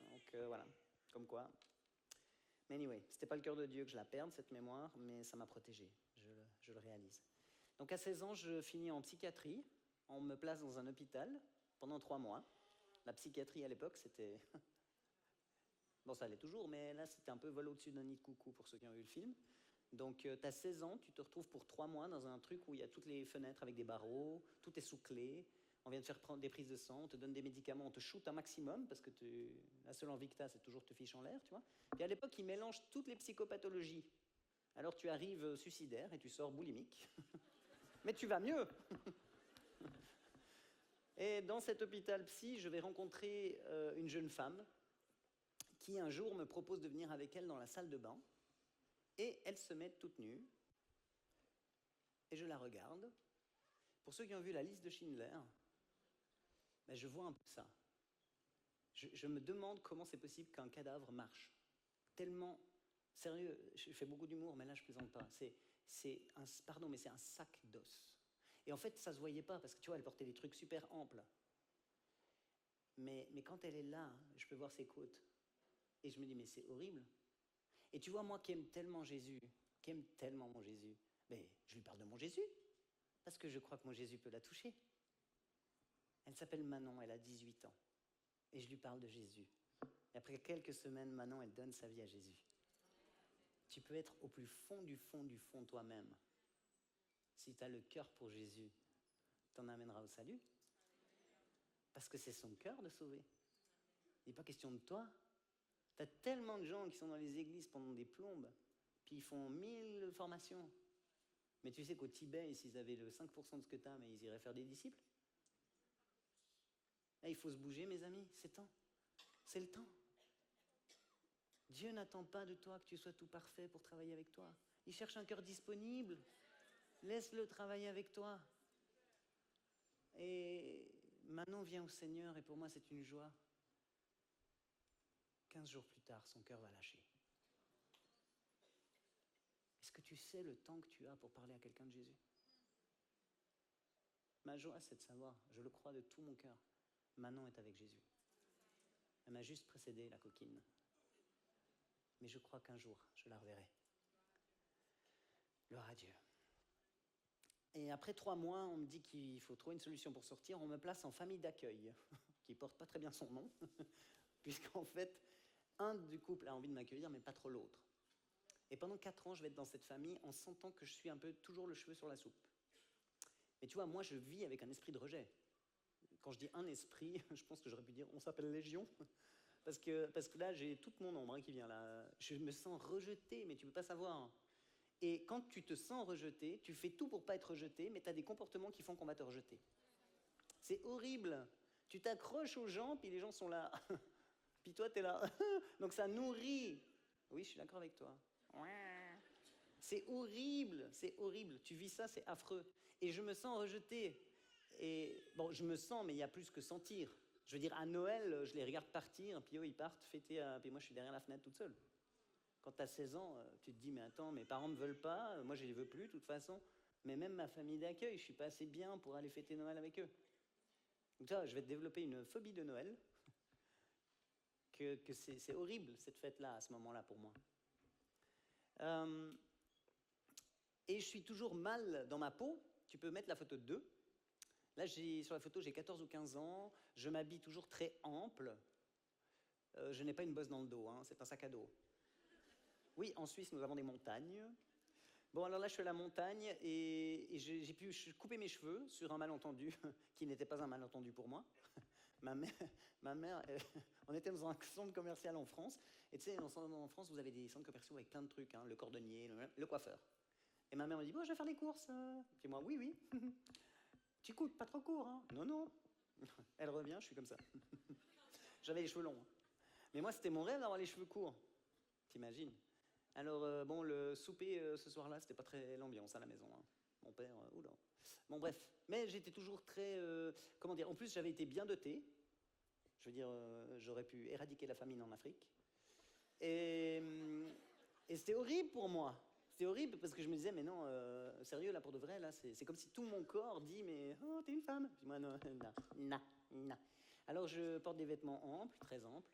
Donc voilà, comme quoi. Mais anyway, c'était pas le cœur de Dieu que je la perde, cette mémoire, mais ça m'a protégé, je le réalise. Donc à 16 ans, je finis en psychiatrie. On me place dans un hôpital pendant 3 mois. La psychiatrie à l'époque, c'était... Bon, ça allait toujours, mais là, c'était un peu vol au-dessus d'un nid de coucou pour ceux qui ont vu le film. Donc, tu as 16 ans, tu te retrouves pour 3 mois dans un truc où il y a toutes les fenêtres avec des barreaux, tout est sous clé, on vient te faire prendre des prises de sang, on te donne des médicaments, on te shoot un maximum, parce que la seule envie que tu as, c'est toujours de te ficher en l'air, tu vois. Puis à l'époque, ils mélangent toutes les psychopathologies. Alors, tu arrives suicidaire et tu sors boulimique. Mais tu vas mieux. Et dans cet hôpital psy, je vais rencontrer une jeune femme qui un jour me propose de venir avec elle dans la salle de bain. Et elle se met toute nue. Et je la regarde. Pour ceux qui ont vu la liste de Schindler, je vois un peu ça. Je me demande comment c'est possible qu'un cadavre marche. Tellement, sérieux, je fais beaucoup d'humour, mais là je plaisante pas. C'est un sac d'os. Et en fait, ça se voyait pas, parce que tu vois, elle portait des trucs super amples. Mais quand elle est là, je peux voir ses côtes. Et je me dis, mais c'est horrible. Et tu vois, moi qui aime tellement Jésus, qui aime tellement mon Jésus, mais je lui parle de mon Jésus, parce que je crois que mon Jésus peut la toucher. Elle s'appelle Manon, elle a 18 ans. Et je lui parle de Jésus. Et après quelques semaines, Manon, elle donne sa vie à Jésus. Tu peux être au plus fond du fond du fond toi-même. Si tu as le cœur pour Jésus, t'en amèneras au salut. Parce que c'est son cœur de sauver. Il n'est pas question de toi. Tu as tellement de gens qui sont dans les églises pendant des plombes, puis ils font 1000 formations. Mais tu sais qu'au Tibet, s'ils avaient le 5% de ce que tu as, mais ils iraient faire des disciples. Là, il faut se bouger, mes amis, c'est temps. C'est le temps. Dieu n'attend pas de toi que tu sois tout parfait pour travailler avec toi. Il cherche un cœur disponible. Laisse-le travailler avec toi. Et Manon vient au Seigneur et pour moi c'est une joie. 15 jours plus tard, son cœur va lâcher. Est-ce que tu sais le temps que tu as pour parler à quelqu'un de Jésus? Ma joie, c'est de savoir, je le crois de tout mon cœur, Manon est avec Jésus. Elle m'a juste précédé, la coquine. Mais je crois qu'un jour, je la reverrai. Gloire à Dieu. Et après 3 mois, on me dit qu'il faut trouver une solution pour sortir. On me place en famille d'accueil, qui porte pas très bien son nom, puisqu'en fait, un du couple a envie de m'accueillir, mais pas trop l'autre. Et pendant 4 ans, je vais être dans cette famille en sentant que je suis un peu toujours le cheveu sur la soupe. Mais tu vois, moi, je vis avec un esprit de rejet. Quand je dis un esprit, je pense que j'aurais pu dire on s'appelle Légion. Parce que là, j'ai toute mon ombre qui vient là. Je me sens rejeté, mais tu ne peux pas savoir. Et quand tu te sens rejeté, tu fais tout pour ne pas être rejeté, mais tu as des comportements qui font qu'on va te rejeter. C'est horrible. Tu t'accroches aux gens, puis les gens sont là. Puis toi, tu es là. Donc ça nourrit. Oui, je suis d'accord avec toi. C'est horrible, c'est horrible. Tu vis ça, c'est affreux. Et je me sens rejeté. Et bon, je me sens, mais il y a plus que sentir. Je veux dire, à Noël, je les regarde partir, puis eux, ils partent fêter, puis moi, je suis derrière la fenêtre toute seule. Quand tu as 16 ans, tu te dis, mais attends, mes parents ne me veulent pas, moi, je ne les veux plus, de toute façon. Mais même ma famille d'accueil, je ne suis pas assez bien pour aller fêter Noël avec eux. Donc ça, je vais développer une phobie de Noël, que c'est horrible, cette fête-là, à ce moment-là, pour moi. Et je suis toujours mal dans ma peau. Tu peux mettre la photo de 2. Là, sur la photo, j'ai 14 ou 15 ans. Je m'habille toujours très ample. Je n'ai pas une bosse dans le dos, hein, c'est un sac à dos. Oui, en Suisse, nous avons des montagnes. Bon, alors là, je suis à la montagne et j'ai pu couper mes cheveux sur un malentendu qui n'était pas un malentendu pour moi. Ma mère on était dans un centre commercial en France. Et tu sais, en France, vous avez des centres commerciaux avec plein de trucs, hein, le cordonnier, le coiffeur. Et ma mère me dit, bon, je vais faire les courses. Puis moi, oui. Tu coupes pas trop court, hein? Non. Elle revient, je suis comme ça. J'avais les cheveux longs. Hein. Mais moi, c'était mon rêve d'avoir les cheveux courts. T'imagines? Alors, bon, le souper ce soir-là, c'était pas très l'ambiance à la maison. Hein. Mon père, oula. Bon, bref. Mais j'étais toujours très... comment dire? En plus, j'avais été bien doté. Je veux dire, j'aurais pu éradiquer la famine en Afrique. Et c'était horrible pour moi. C'était horrible parce que je me disais, mais non, sérieux, là, pour de vrai, là, c'est comme si tout mon corps dit, mais oh, t'es une femme. Puis moi, non. Alors, je porte des vêtements amples, très amples.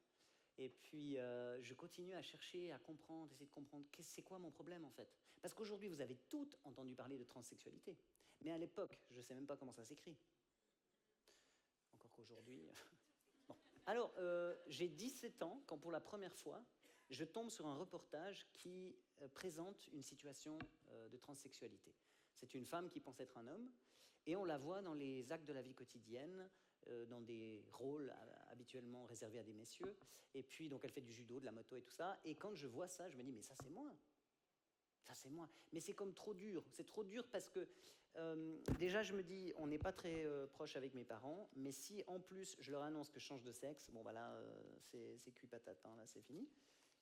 Et puis, je continue à chercher, à comprendre, essayer de comprendre c'est quoi mon problème, en fait. Parce qu'aujourd'hui, vous avez toutes entendu parler de transsexualité. Mais à l'époque, je ne sais même pas comment ça s'écrit. Encore qu'aujourd'hui... Bon. Alors, j'ai 17 ans, quand pour la première fois, je tombe sur un reportage qui présente une situation de transsexualité. C'est une femme qui pense être un homme, et on la voit dans les actes de la vie quotidienne, dans des rôles habituellement réservés à des messieurs, et puis donc elle fait du judo, de la moto et tout ça, et quand je vois ça, je me dis, mais ça c'est moi. Ça c'est moi. Mais c'est comme trop dur. C'est trop dur parce que déjà je me dis, on n'est pas très proche avec mes parents, mais si en plus je leur annonce que je change de sexe, bon bah là c'est cuit patate, hein, là c'est fini.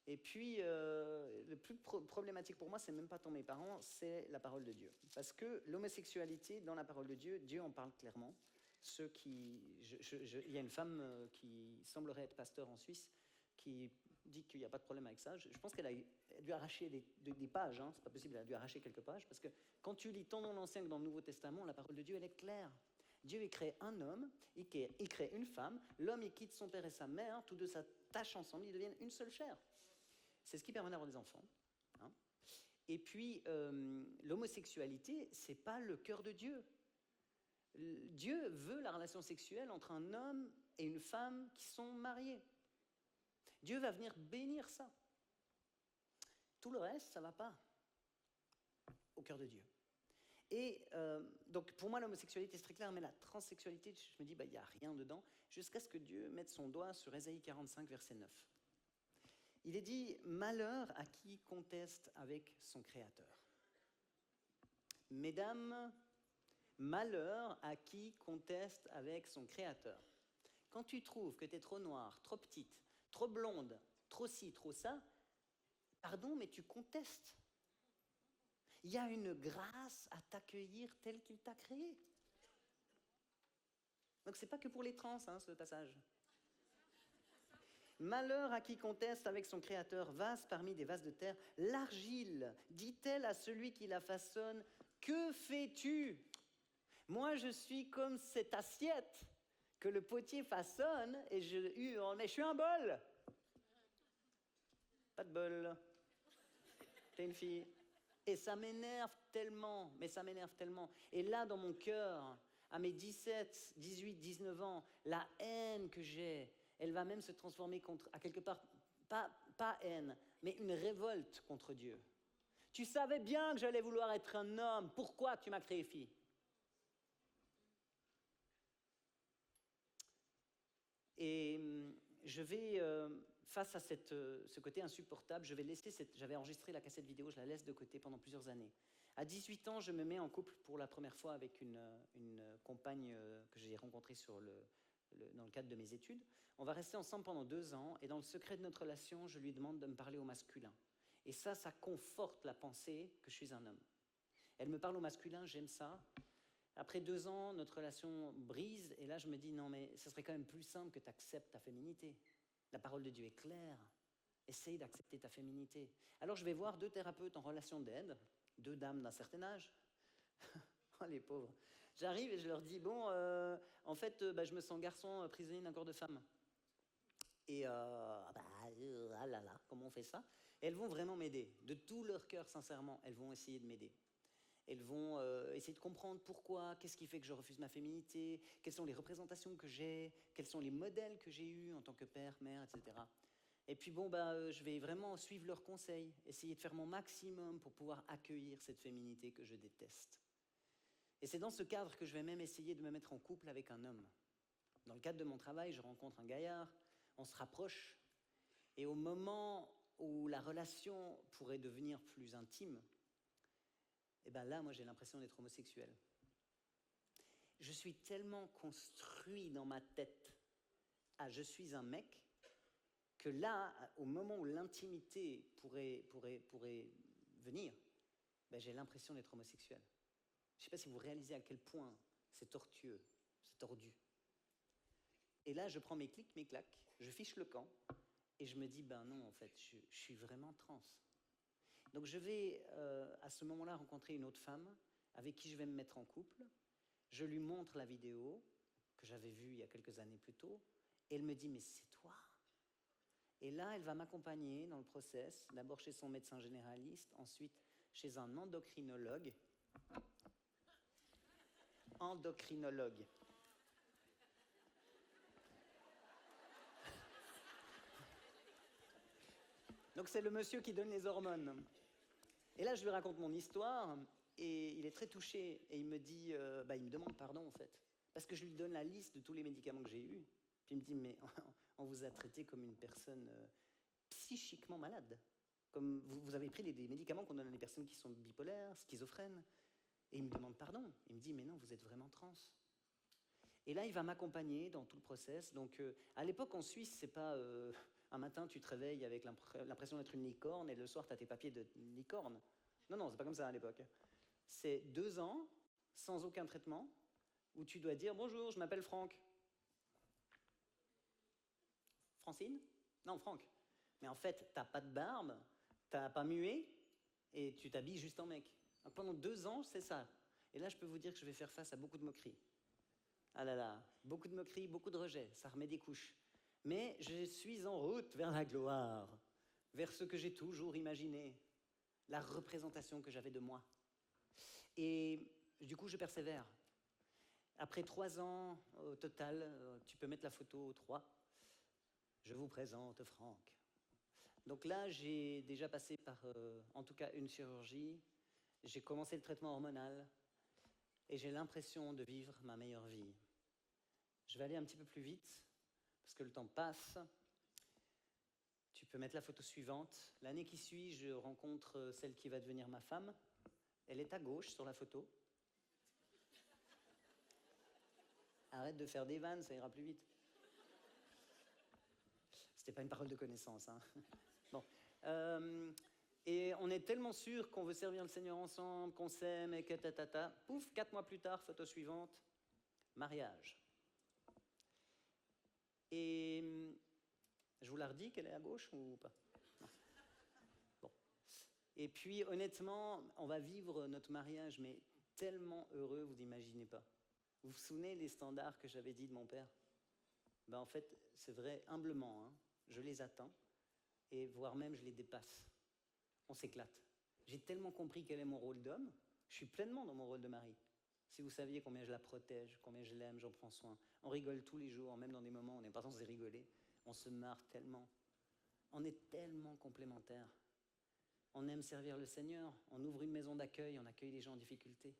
Et puis le plus problématique pour moi, c'est même pas tant mes parents, c'est la parole de Dieu. Parce que l'homosexualité, dans la parole de Dieu, Dieu en parle clairement. Il y a une femme qui semblerait être pasteur en Suisse qui dit qu'il n'y a pas de problème avec ça. Je pense qu'elle a dû arracher des pages, hein. C'est pas possible, elle a dû arracher quelques pages, parce que quand tu lis tant dans l'Ancien que dans le Nouveau Testament, la parole de Dieu, elle est claire. Dieu, il crée un homme, il crée une femme, l'homme, il quitte son père et sa mère, tous deux s'attachent ensemble, ils deviennent une seule chair. C'est ce qui permet d'avoir des enfants. Hein. Et puis, l'homosexualité, c'est pas le cœur de Dieu. Dieu veut la relation sexuelle entre un homme et une femme qui sont mariés. Dieu va venir bénir ça. Tout le reste, ça ne va pas au cœur de Dieu. Et donc, pour moi, l'homosexualité, c'est très clair, mais la transsexualité, je me dis, il n'y a rien dedans, jusqu'à ce que Dieu mette son doigt sur Ésaïe 45, verset 9. Il est dit, malheur à qui conteste avec son Créateur. Mesdames, malheur à qui conteste avec son Créateur. Quand tu trouves que tu es trop noire, trop petite, trop blonde, trop ci, trop ça, pardon, mais tu contestes. Il y a une grâce à t'accueillir tel qu'il t'a créé. Donc c'est pas que pour les trans, hein, ce passage. Malheur à qui conteste avec son Créateur, vase parmi des vases de terre, l'argile, dit-elle à celui qui la façonne, que fais-tu ? Moi, je suis comme cette assiette que le potier façonne et je suis un bol. Pas de bol. T'es une fille. Et ça m'énerve tellement, mais ça m'énerve tellement. Et là, dans mon cœur, à mes 17, 18, 19 ans, la haine que j'ai, elle va même se transformer à quelque part, pas haine, mais une révolte contre Dieu. Tu savais bien que j'allais vouloir être un homme. Pourquoi tu m'as créé fille ? Et je vais, face à ce côté insupportable, j'avais enregistré la cassette vidéo, je la laisse de côté pendant plusieurs années. À 18 ans, je me mets en couple pour la première fois avec une compagne que j'ai rencontrée dans le cadre de mes études. On va rester ensemble pendant 2 ans, et dans le secret de notre relation, je lui demande de me parler au masculin. Et ça conforte la pensée que je suis un homme. Elle me parle au masculin, j'aime ça. Après 2 ans, notre relation brise, et là je me dis, non mais ce serait quand même plus simple que tu acceptes ta féminité. La parole de Dieu est claire. Essaye d'accepter ta féminité. Alors je vais voir 2 thérapeutes en relation d'aide, 2 dames d'un certain âge. Oh les pauvres. J'arrive et je leur dis, bon, en fait, je me sens garçon prisonnier d'un corps de femme. Et ah là là, comment on fait ça ? Et elles vont vraiment m'aider. De tout leur cœur, sincèrement, elles vont essayer de m'aider. Elles vont essayer de comprendre pourquoi, qu'est-ce qui fait que je refuse ma féminité, quelles sont les représentations que j'ai, quels sont les modèles que j'ai eus en tant que père, mère, etc. Et puis je vais vraiment suivre leurs conseils, essayer de faire mon maximum pour pouvoir accueillir cette féminité que je déteste. Et c'est dans ce cadre que je vais même essayer de me mettre en couple avec un homme. Dans le cadre de mon travail, je rencontre un gaillard, on se rapproche, et au moment où la relation pourrait devenir plus intime, et là, moi, j'ai l'impression d'être homosexuel. Je suis tellement construit dans ma tête à « je suis un mec » que là, au moment où l'intimité pourrait venir, j'ai l'impression d'être homosexuel. Je ne sais pas si vous réalisez à quel point c'est tortueux, c'est tordu. Et là, je prends mes clics, mes claques, je fiche le camp, et je me dis, non, en fait, je suis vraiment trans. Donc je vais à ce moment-là rencontrer une autre femme avec qui je vais me mettre en couple. Je lui montre la vidéo que j'avais vue il y a quelques années plus tôt. Et elle me dit, mais c'est toi ? Et là, elle va m'accompagner dans le process, d'abord chez son médecin généraliste, ensuite chez un endocrinologue. Endocrinologue. Donc c'est le monsieur qui donne les hormones. Et là, je lui raconte mon histoire, et il est très touché, et il me dit, il me demande pardon en fait, parce que je lui donne la liste de tous les médicaments que j'ai eus. Puis il me dit, mais on vous a traité comme une personne psychiquement malade. Comme vous avez pris des médicaments qu'on donne à des personnes qui sont bipolaires, schizophrènes. Et il me demande pardon. Il me dit, mais non, vous êtes vraiment trans. Et là, il va m'accompagner dans tout le process. Donc, à l'époque, en Suisse, c'est pas un matin, tu te réveilles avec l'impression d'être une licorne, et le soir, tu as tes papiers de licorne. Non, c'est pas comme ça à l'époque. C'est 2 ans, sans aucun traitement, où tu dois dire, bonjour, je m'appelle Franck. Francine ? Non, Franck. Mais en fait, t'as pas de barbe, t'as pas mué, et tu t'habilles juste en mec. Donc pendant 2 ans, c'est ça. Et là, je peux vous dire que je vais faire face à beaucoup de moqueries. Ah là là, beaucoup de moqueries, beaucoup de rejets, ça remet des couches. Mais je suis en route vers la gloire. vers ce que j'ai toujours imaginé, la représentation que j'avais de moi. Et du coup, je persévère. Après 3 ans au total, tu peux mettre la photo 3, je vous présente Franck. Donc là, j'ai déjà passé par, en tout cas, une chirurgie. J'ai commencé le traitement hormonal et j'ai l'impression de vivre ma meilleure vie. Je vais aller un petit peu plus vite parce que le temps passe. Tu peux mettre la photo suivante. L'année qui suit, je rencontre celle qui va devenir ma femme. Elle est à gauche sur la photo. Arrête de faire des vannes, ça ira plus vite. C'était pas une parole de connaissance, hein. Bon. Et on est tellement sûr qu'on veut servir le Seigneur ensemble, qu'on s'aime et que tatata. Pouf, 4 mois plus tard, photo suivante, mariage. Et je vous la redis qu'elle est à gauche ou pas? Non. Bon. Et puis honnêtement, on va vivre notre mariage, mais tellement heureux, vous n'imaginez pas. Vous vous souvenez les standards que j'avais dit de mon père? Ben en fait, c'est vrai, humblement, hein, je les atteins, et voire même je les dépasse. On s'éclate. J'ai tellement compris quel est mon rôle d'homme, je suis pleinement dans mon rôle de mari. Si vous saviez combien je la protège, combien je l'aime, j'en prends soin. On rigole tous les jours, même dans des moments où on n'est pas censé rigoler. On se marre tellement. On est tellement complémentaires. On aime servir le Seigneur, on ouvre une maison d'accueil, on accueille les gens en difficulté.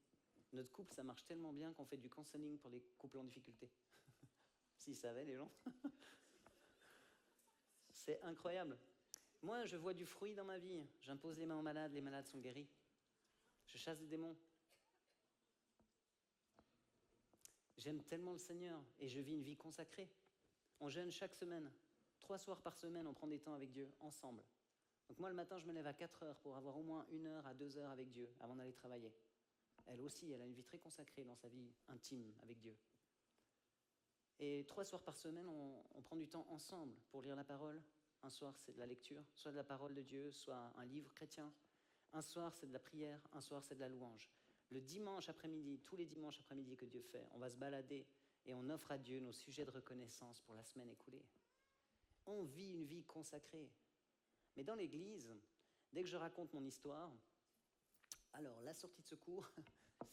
Notre couple, ça marche tellement bien qu'on fait du counseling pour les couples en difficulté. S'ils savaient, les gens. C'est incroyable. Moi, je vois du fruit dans ma vie. J'impose les mains aux malades, les malades sont guéris. Je chasse des démons. J'aime tellement le Seigneur et je vis une vie consacrée. On jeûne chaque semaine. 3 soirs par semaine, on prend des temps avec Dieu, ensemble. Donc moi, le matin, je me lève à 4 heures pour avoir au moins 1 heure à 2 heures avec Dieu avant d'aller travailler. Elle aussi, elle a une vie très consacrée dans sa vie intime avec Dieu. Et 3 soirs par semaine, on prend du temps ensemble pour lire la parole. Un soir, c'est de la lecture, soit de la parole de Dieu, soit un livre chrétien. Un soir, c'est de la prière, un soir, c'est de la louange. Le dimanche après-midi, tous les dimanches après-midi que Dieu fait, on va se balader et on offre à Dieu nos sujets de reconnaissance pour la semaine écoulée. On vit une vie consacrée. Mais dans l'église, dès que je raconte mon histoire, alors la sortie de secours,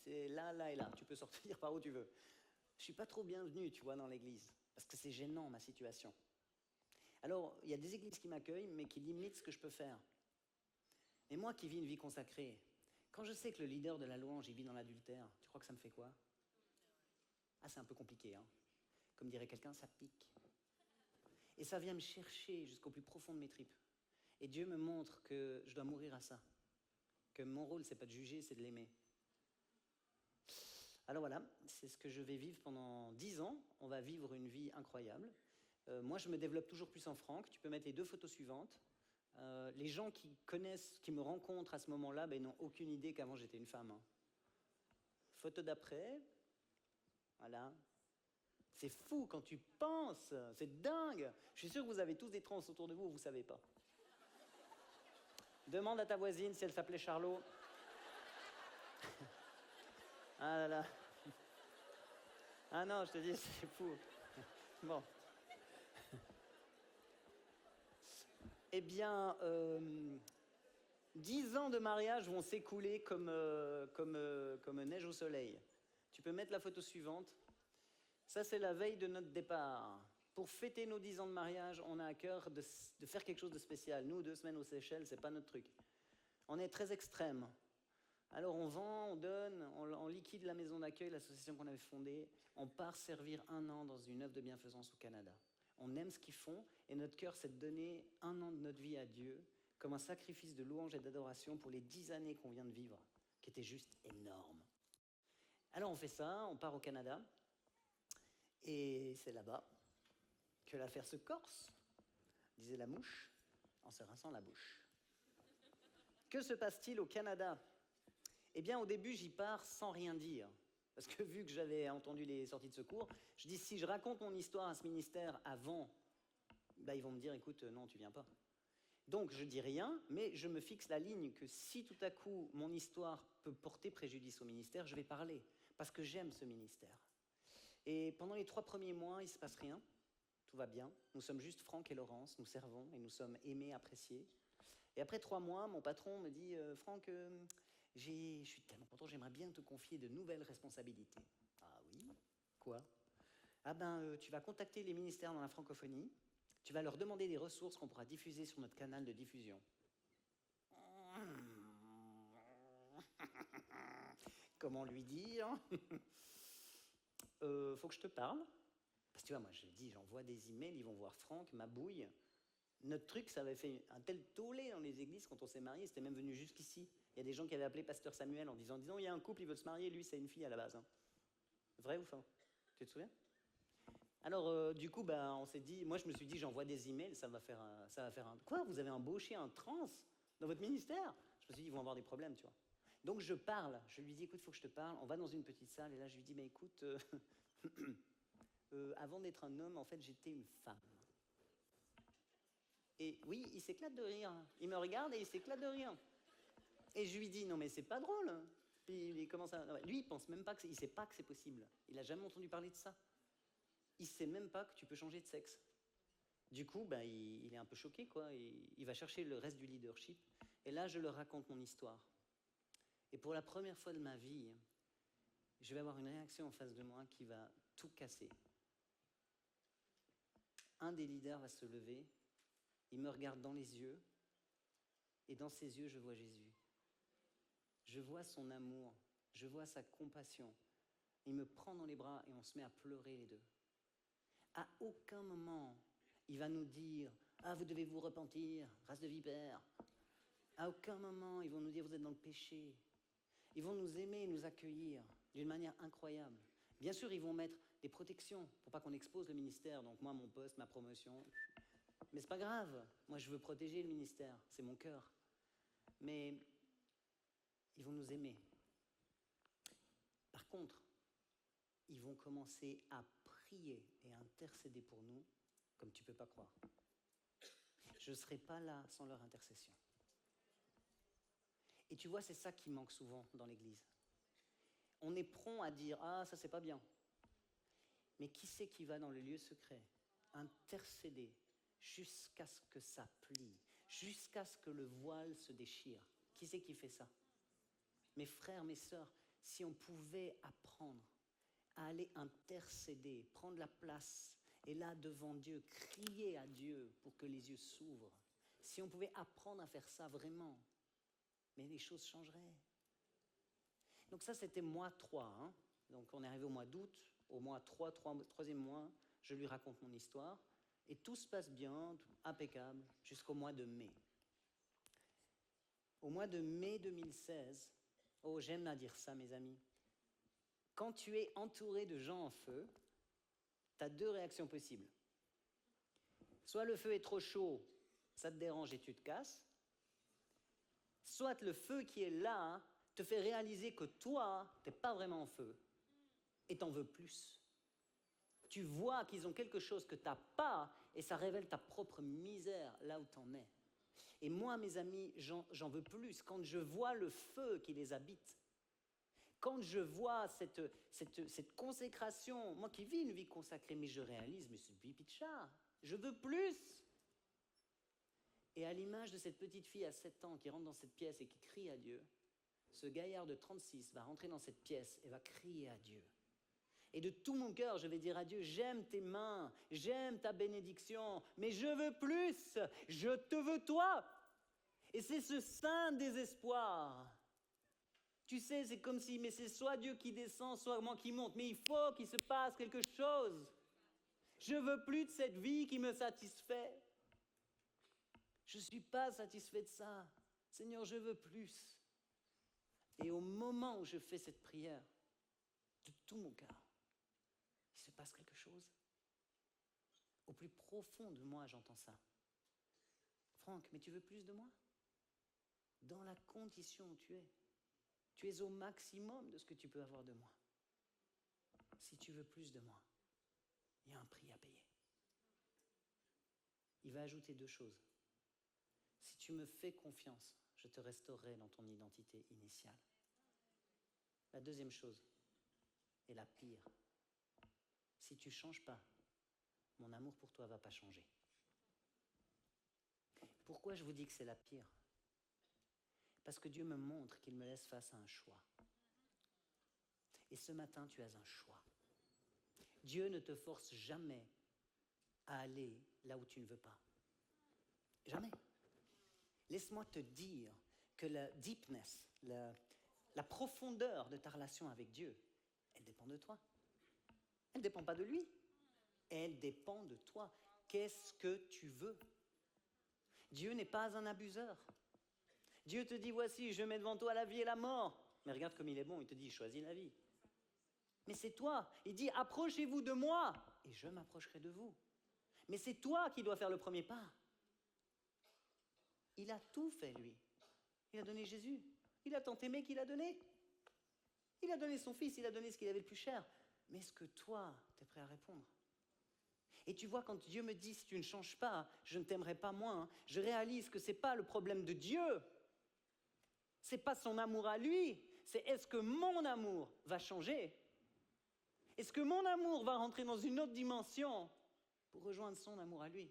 c'est là, là et là. Tu peux sortir par où tu veux. Je ne suis pas trop bienvenu, tu vois, dans l'église, parce que c'est gênant, ma situation. Alors, il y a des églises qui m'accueillent, mais qui limitent ce que je peux faire. Et moi qui vis une vie consacrée, quand je sais que le leader de la louange, il vit dans l'adultère, tu crois que ça me fait quoi? Ah, c'est un peu compliqué, hein. Comme dirait quelqu'un, ça pique. Et ça vient me chercher jusqu'au plus profond de mes tripes. Et Dieu me montre que je dois mourir à ça. Que mon rôle, c'est pas de juger, c'est de l'aimer. Alors voilà, c'est ce que je vais vivre pendant 10 ans. On va vivre une vie incroyable. Moi, je me développe toujours plus en Franck. Tu peux mettre les 2 photos suivantes. Les gens qui connaissent, qui me rencontrent à ce moment-là, ben, n'ont aucune idée qu'avant j'étais une femme. Hein. Photo d'après. Voilà. C'est fou quand tu penses. C'est dingue. Je suis sûr que vous avez tous des trans autour de vous, vous ne savez pas. Demande à ta voisine si elle s'appelait Charlot. Ah là là. Ah non, je te dis, c'est fou. Bon. Eh bien, 10 ans de mariage vont s'écouler comme neige au soleil. Tu peux mettre la photo suivante. Ça, c'est la veille de notre départ. Pour fêter nos 10 ans de mariage, on a à cœur de faire quelque chose de spécial. Nous, 2 semaines aux Seychelles, c'est pas notre truc. On est très extrême. Alors on vend, on donne, on liquide la maison d'accueil, l'association qu'on avait fondée. On part servir 1 an dans une œuvre de bienfaisance au Canada. On aime ce qu'ils font et notre cœur, c'est de donner 1 an de notre vie à Dieu comme un sacrifice de louange et d'adoration pour les 10 années qu'on vient de vivre, qui étaient juste énormes. Alors on fait ça, on part au Canada et c'est là-bas que l'affaire se corse, disait la mouche, en se rinçant la bouche. Que se passe-t-il au Canada? Eh bien, au début, j'y pars sans rien dire. Parce que vu que j'avais entendu les sorties de secours, je dis, si je raconte mon histoire à ce ministère avant, bah, ils vont me dire, écoute, non, tu viens pas. Donc, je dis rien, mais je me fixe la ligne que si tout à coup, mon histoire peut porter préjudice au ministère, je vais parler. Parce que j'aime ce ministère. Et pendant les 3 premiers mois, il ne se passe rien. Tout va bien. Nous sommes juste Franck et Laurence, nous servons et nous sommes aimés, appréciés. Et après 3 mois, mon patron me dit Franck, je suis tellement content, j'aimerais bien te confier de nouvelles responsabilités. Ah oui? Quoi? Ah ben, tu vas contacter les ministères dans la francophonie, tu vas leur demander des ressources qu'on pourra diffuser sur notre canal de diffusion. Comment lui dire? Faut que je te parle. Parce que tu vois, moi je dis, j'envoie des emails, ils vont voir Franck, ma bouille. Notre truc, ça avait fait un tel tollé dans les églises quand on s'est mariés, c'était même venu jusqu'ici. Il y a des gens qui avaient appelé Pasteur Samuel en disant, disons, il y a un couple, ils veulent se marier, lui c'est une fille à la base. Hein. Vrai ou faux? Tu te souviens? Alors, du coup, bah, on s'est dit, moi je me suis dit, j'envoie des emails, ça va faire un... Quoi? Vous avez embauché un trans dans votre ministère? Je me suis dit, ils vont avoir des problèmes, tu vois. Donc je parle, je lui dis, écoute, il faut que je te parle. On va dans une petite salle et là je lui dis, mais écoute, avant d'être un homme, en fait, j'étais une femme. Et oui, il s'éclate de rire. Il me regarde et il s'éclate de rire. Et je lui dis, non mais c'est pas drôle. Puis il commence à... Lui, il pense même pas il sait pas que c'est possible. Il a jamais entendu parler de ça. Il sait même pas que tu peux changer de sexe. Du coup, bah, il est un peu choqué, quoi. Il va chercher le reste du leadership. Et là, je leur raconte mon histoire. Et pour la première fois de ma vie, je vais avoir une réaction en face de moi qui va tout casser. Un des leaders va se lever, il me regarde dans les yeux, et dans ses yeux, je vois Jésus. Je vois son amour, je vois sa compassion. Il me prend dans les bras et on se met à pleurer les deux. À aucun moment, il va nous dire « Ah, vous devez vous repentir, race de vipères ». À aucun moment, ils vont nous dire « Vous êtes dans le péché ». Ils vont nous aimer et nous accueillir d'une manière incroyable. Bien sûr, ils vont mettre des protections pour pas qu'on expose le ministère. Donc moi, mon poste, ma promotion. Mais c'est pas grave. Moi, je veux protéger le ministère. C'est mon cœur. Mais ils vont nous aimer. Par contre, ils vont commencer à prier et à intercéder pour nous comme tu peux pas croire. Je ne serai pas là sans leur intercession. Et tu vois, c'est ça qui manque souvent dans l'Église. On est prompt à dire « Ah, ça c'est pas bien ». Mais qui c'est qui va dans le lieu secret intercéder jusqu'à ce que ça plie, jusqu'à ce que le voile se déchire? Qui c'est qui fait ça? Mes frères, mes sœurs, si on pouvait apprendre à aller intercéder, prendre la place, et là devant Dieu, crier à Dieu pour que les yeux s'ouvrent. Si on pouvait apprendre à faire ça vraiment, mais les choses changeraient. Donc ça, c'était mois 3. Hein. Donc on est arrivé au mois d'août, au mois 3, troisième mois, je lui raconte mon histoire, et tout se passe bien, impeccable, jusqu'au mois de mai. Au mois de mai 2016, oh j'aime à dire ça mes amis, quand tu es entouré de gens en feu, tu as 2 réactions possibles. Soit le feu est trop chaud, ça te dérange et tu te casses, soit le feu qui est là te fait réaliser que toi, tu n'es pas vraiment en feu et t'en veux plus. Tu vois qu'ils ont quelque chose que tu n'as pas et ça révèle ta propre misère là où tu en es. Et moi, mes amis, j'en veux plus. Quand je vois le feu qui les habite, quand je vois cette consécration, moi qui vis une vie consacrée, mais je réalise, mais c'est pipi de chat, je veux plus. Et à l'image de cette petite fille à 7 ans qui rentre dans cette pièce et qui crie à Dieu, ce gaillard de 36 va rentrer dans cette pièce et va crier à Dieu. Et de tout mon cœur, je vais dire à Dieu, j'aime tes mains, j'aime ta bénédiction, mais je veux plus, je te veux toi. Et c'est ce saint désespoir. Tu sais, c'est comme si, mais c'est soit Dieu qui descend, soit moi qui monte, mais il faut qu'il se passe quelque chose. Je veux plus de cette vie qui me satisfait. Je ne suis pas satisfait de ça. Seigneur, je veux plus. Et au moment où je fais cette prière, de tout mon cœur, il se passe quelque chose. Au plus profond de moi, j'entends ça. Franck, mais tu veux plus de moi? Dans la condition où tu es au maximum de ce que tu peux avoir de moi. Si tu veux plus de moi, il y a un prix à payer. Il va ajouter 2 choses. Si tu me fais confiance, je te restaurerai dans ton identité initiale. La deuxième chose, et la pire, si tu ne changes pas, mon amour pour toi ne va pas changer. Pourquoi je vous dis que c'est la pire? Parce que Dieu me montre qu'il me laisse face à un choix. Et ce matin, tu as un choix. Dieu ne te force jamais à aller là où tu ne veux pas. Jamais. Laisse-moi te dire que la deepness, la profondeur de ta relation avec Dieu, elle dépend de toi. Elle ne dépend pas de lui. Elle dépend de toi. Qu'est-ce que tu veux? Dieu n'est pas un abuseur. Dieu te dit, voici, je mets devant toi la vie et la mort. Mais regarde comme il est bon, il te dit, choisis la vie. Mais c'est toi. Il dit, approchez-vous de moi et je m'approcherai de vous. Mais c'est toi qui dois faire le premier pas. Il a tout fait, lui. Il a donné Jésus. Il a tant aimé qu'il a donné. Il a donné son fils, il a donné ce qu'il avait de plus cher. Mais est-ce que toi, tu es prêt à répondre? Et tu vois, quand Dieu me dit, si tu ne changes pas, je ne t'aimerai pas moins, je réalise que ce n'est pas le problème de Dieu. Ce n'est pas son amour à lui. C'est est-ce que mon amour va changer? Est-ce que mon amour va rentrer dans une autre dimension pour rejoindre son amour à lui?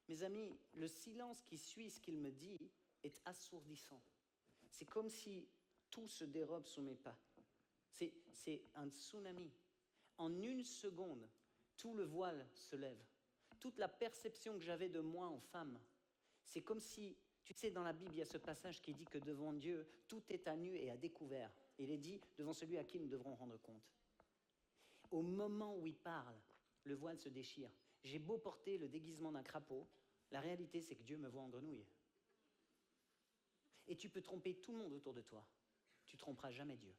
Mes amis, le silence qui suit ce qu'il me dit est assourdissant. C'est comme si tout se dérobe sous mes pas. C'est un tsunami. En une seconde, tout le voile se lève. Toute la perception que j'avais de moi en femme, c'est comme si, tu sais, dans la Bible, il y a ce passage qui dit que devant Dieu, tout est à nu et à découvert. Il est dit, devant celui à qui nous devrons rendre compte. Au moment où il parle, le voile se déchire. J'ai beau porter le déguisement d'un crapaud, la réalité, c'est que Dieu me voit en grenouille. Et tu peux tromper tout le monde autour de toi. Tu ne tromperas jamais Dieu.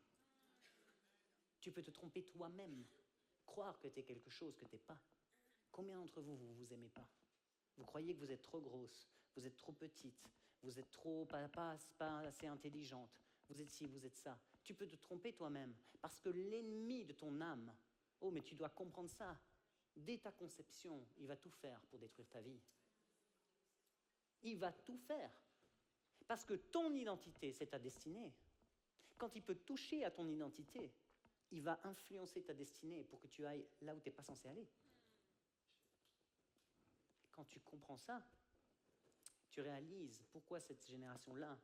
Tu peux te tromper toi-même. Croire que tu es quelque chose que tu n'es pas. Combien d'entre vous, vous vous aimez pas? Vous croyez que vous êtes trop grosse, vous êtes trop petite, vous êtes pas assez intelligente, vous êtes ci, vous êtes ça. Tu peux te tromper toi-même, parce que l'ennemi de ton âme, oh mais tu dois comprendre ça, dès ta conception, il va tout faire pour détruire ta vie. Il va tout faire. Parce que ton identité, c'est ta destinée. Quand il peut toucher à ton identité, il va influencer ta destinée pour que tu ailles là où tu n'es pas censé aller. Quand tu comprends ça, tu réalises pourquoi cette génération-là,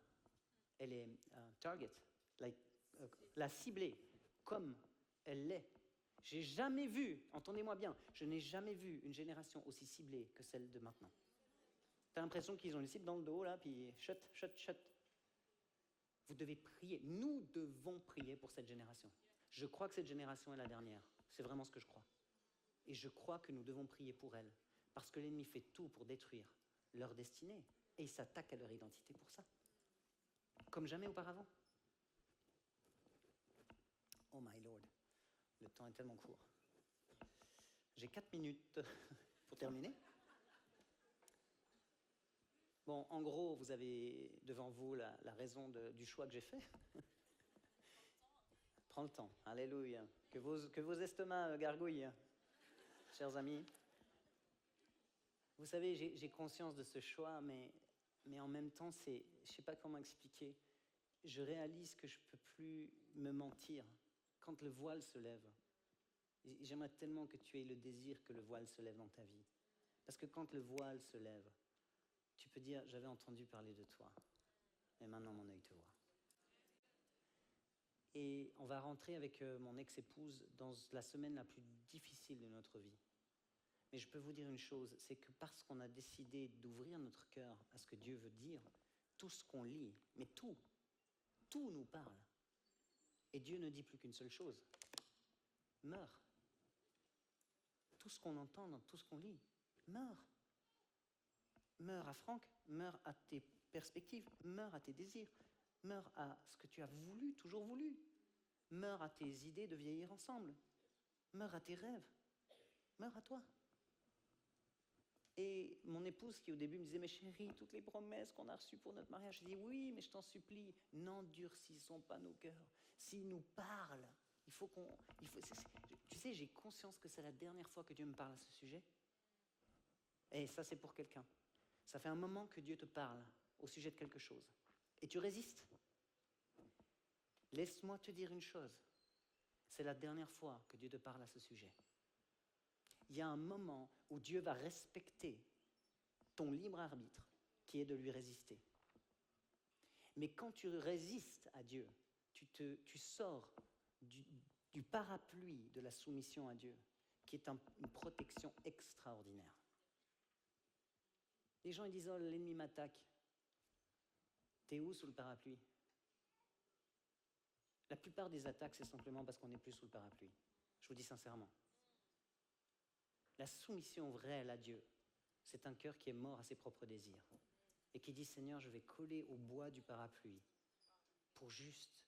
elle est target, la ciblée, comme elle l'est. J'ai jamais vu, entendez-moi bien, je n'ai jamais vu une génération aussi ciblée que celle de maintenant. Tu as l'impression qu'ils ont une cible dans le dos, là, puis chut, chut, chut. Vous devez prier. Nous devons prier pour cette génération. Je crois que cette génération est la dernière. C'est vraiment ce que je crois. Et je crois que nous devons prier pour elle. Parce que l'ennemi fait tout pour détruire leur destinée. Et il s'attaque à leur identité pour ça. Comme jamais auparavant. Oh my Lord. Le temps est tellement court. J'ai 4 minutes pour terminer. Bon, en gros, vous avez devant vous la raison du choix que j'ai fait. Prends le temps, alléluia. Que vos estomacs gargouillent, chers amis. Vous savez, j'ai conscience de ce choix, mais en même temps, je ne sais pas comment expliquer. Je réalise que je ne peux plus me mentir quand le voile se lève. J'aimerais tellement que tu aies le désir que le voile se lève dans ta vie. Parce que quand le voile se lève, tu peux dire, j'avais entendu parler de toi, mais maintenant mon œil te voit. Et on va rentrer avec mon ex-épouse dans la semaine la plus difficile de notre vie. Mais je peux vous dire une chose, c'est que parce qu'on a décidé d'ouvrir notre cœur à ce que Dieu veut dire, tout ce qu'on lit, mais tout nous parle. Et Dieu ne dit plus qu'une seule chose, meurs. Tout ce qu'on entend dans tout ce qu'on lit, meurs. Meurs à Franck, meurs à tes perspectives, meurs à tes désirs, meurs à ce que tu as voulu, toujours voulu. Meurs à tes idées de vieillir ensemble. Meurs à tes rêves. Meurs à toi. Et mon épouse qui au début me disait, mais chérie, toutes les promesses qu'on a reçues pour notre mariage, je dis, oui, mais je t'en supplie, n'endurcissons pas nos cœurs. S'il nous parle, tu sais, j'ai conscience que c'est la dernière fois que Dieu me parle à ce sujet. Et ça, c'est pour quelqu'un. Ça fait un moment que Dieu te parle au sujet de quelque chose. Et tu résistes. Laisse-moi te dire une chose. C'est la dernière fois que Dieu te parle à ce sujet. Il y a un moment où Dieu va respecter ton libre arbitre, qui est de lui résister. Mais quand tu résistes à Dieu, tu sors du parapluie de la soumission à Dieu, qui est une protection extraordinaire. Les gens ils disent « Oh, l'ennemi m'attaque ». T'es où sous le parapluie? La plupart des attaques, c'est simplement parce qu'on n'est plus sous le parapluie. Je vous dis sincèrement. La soumission vraie à Dieu, c'est un cœur qui est mort à ses propres désirs et qui dit « Seigneur, je vais coller au bois du parapluie pour juste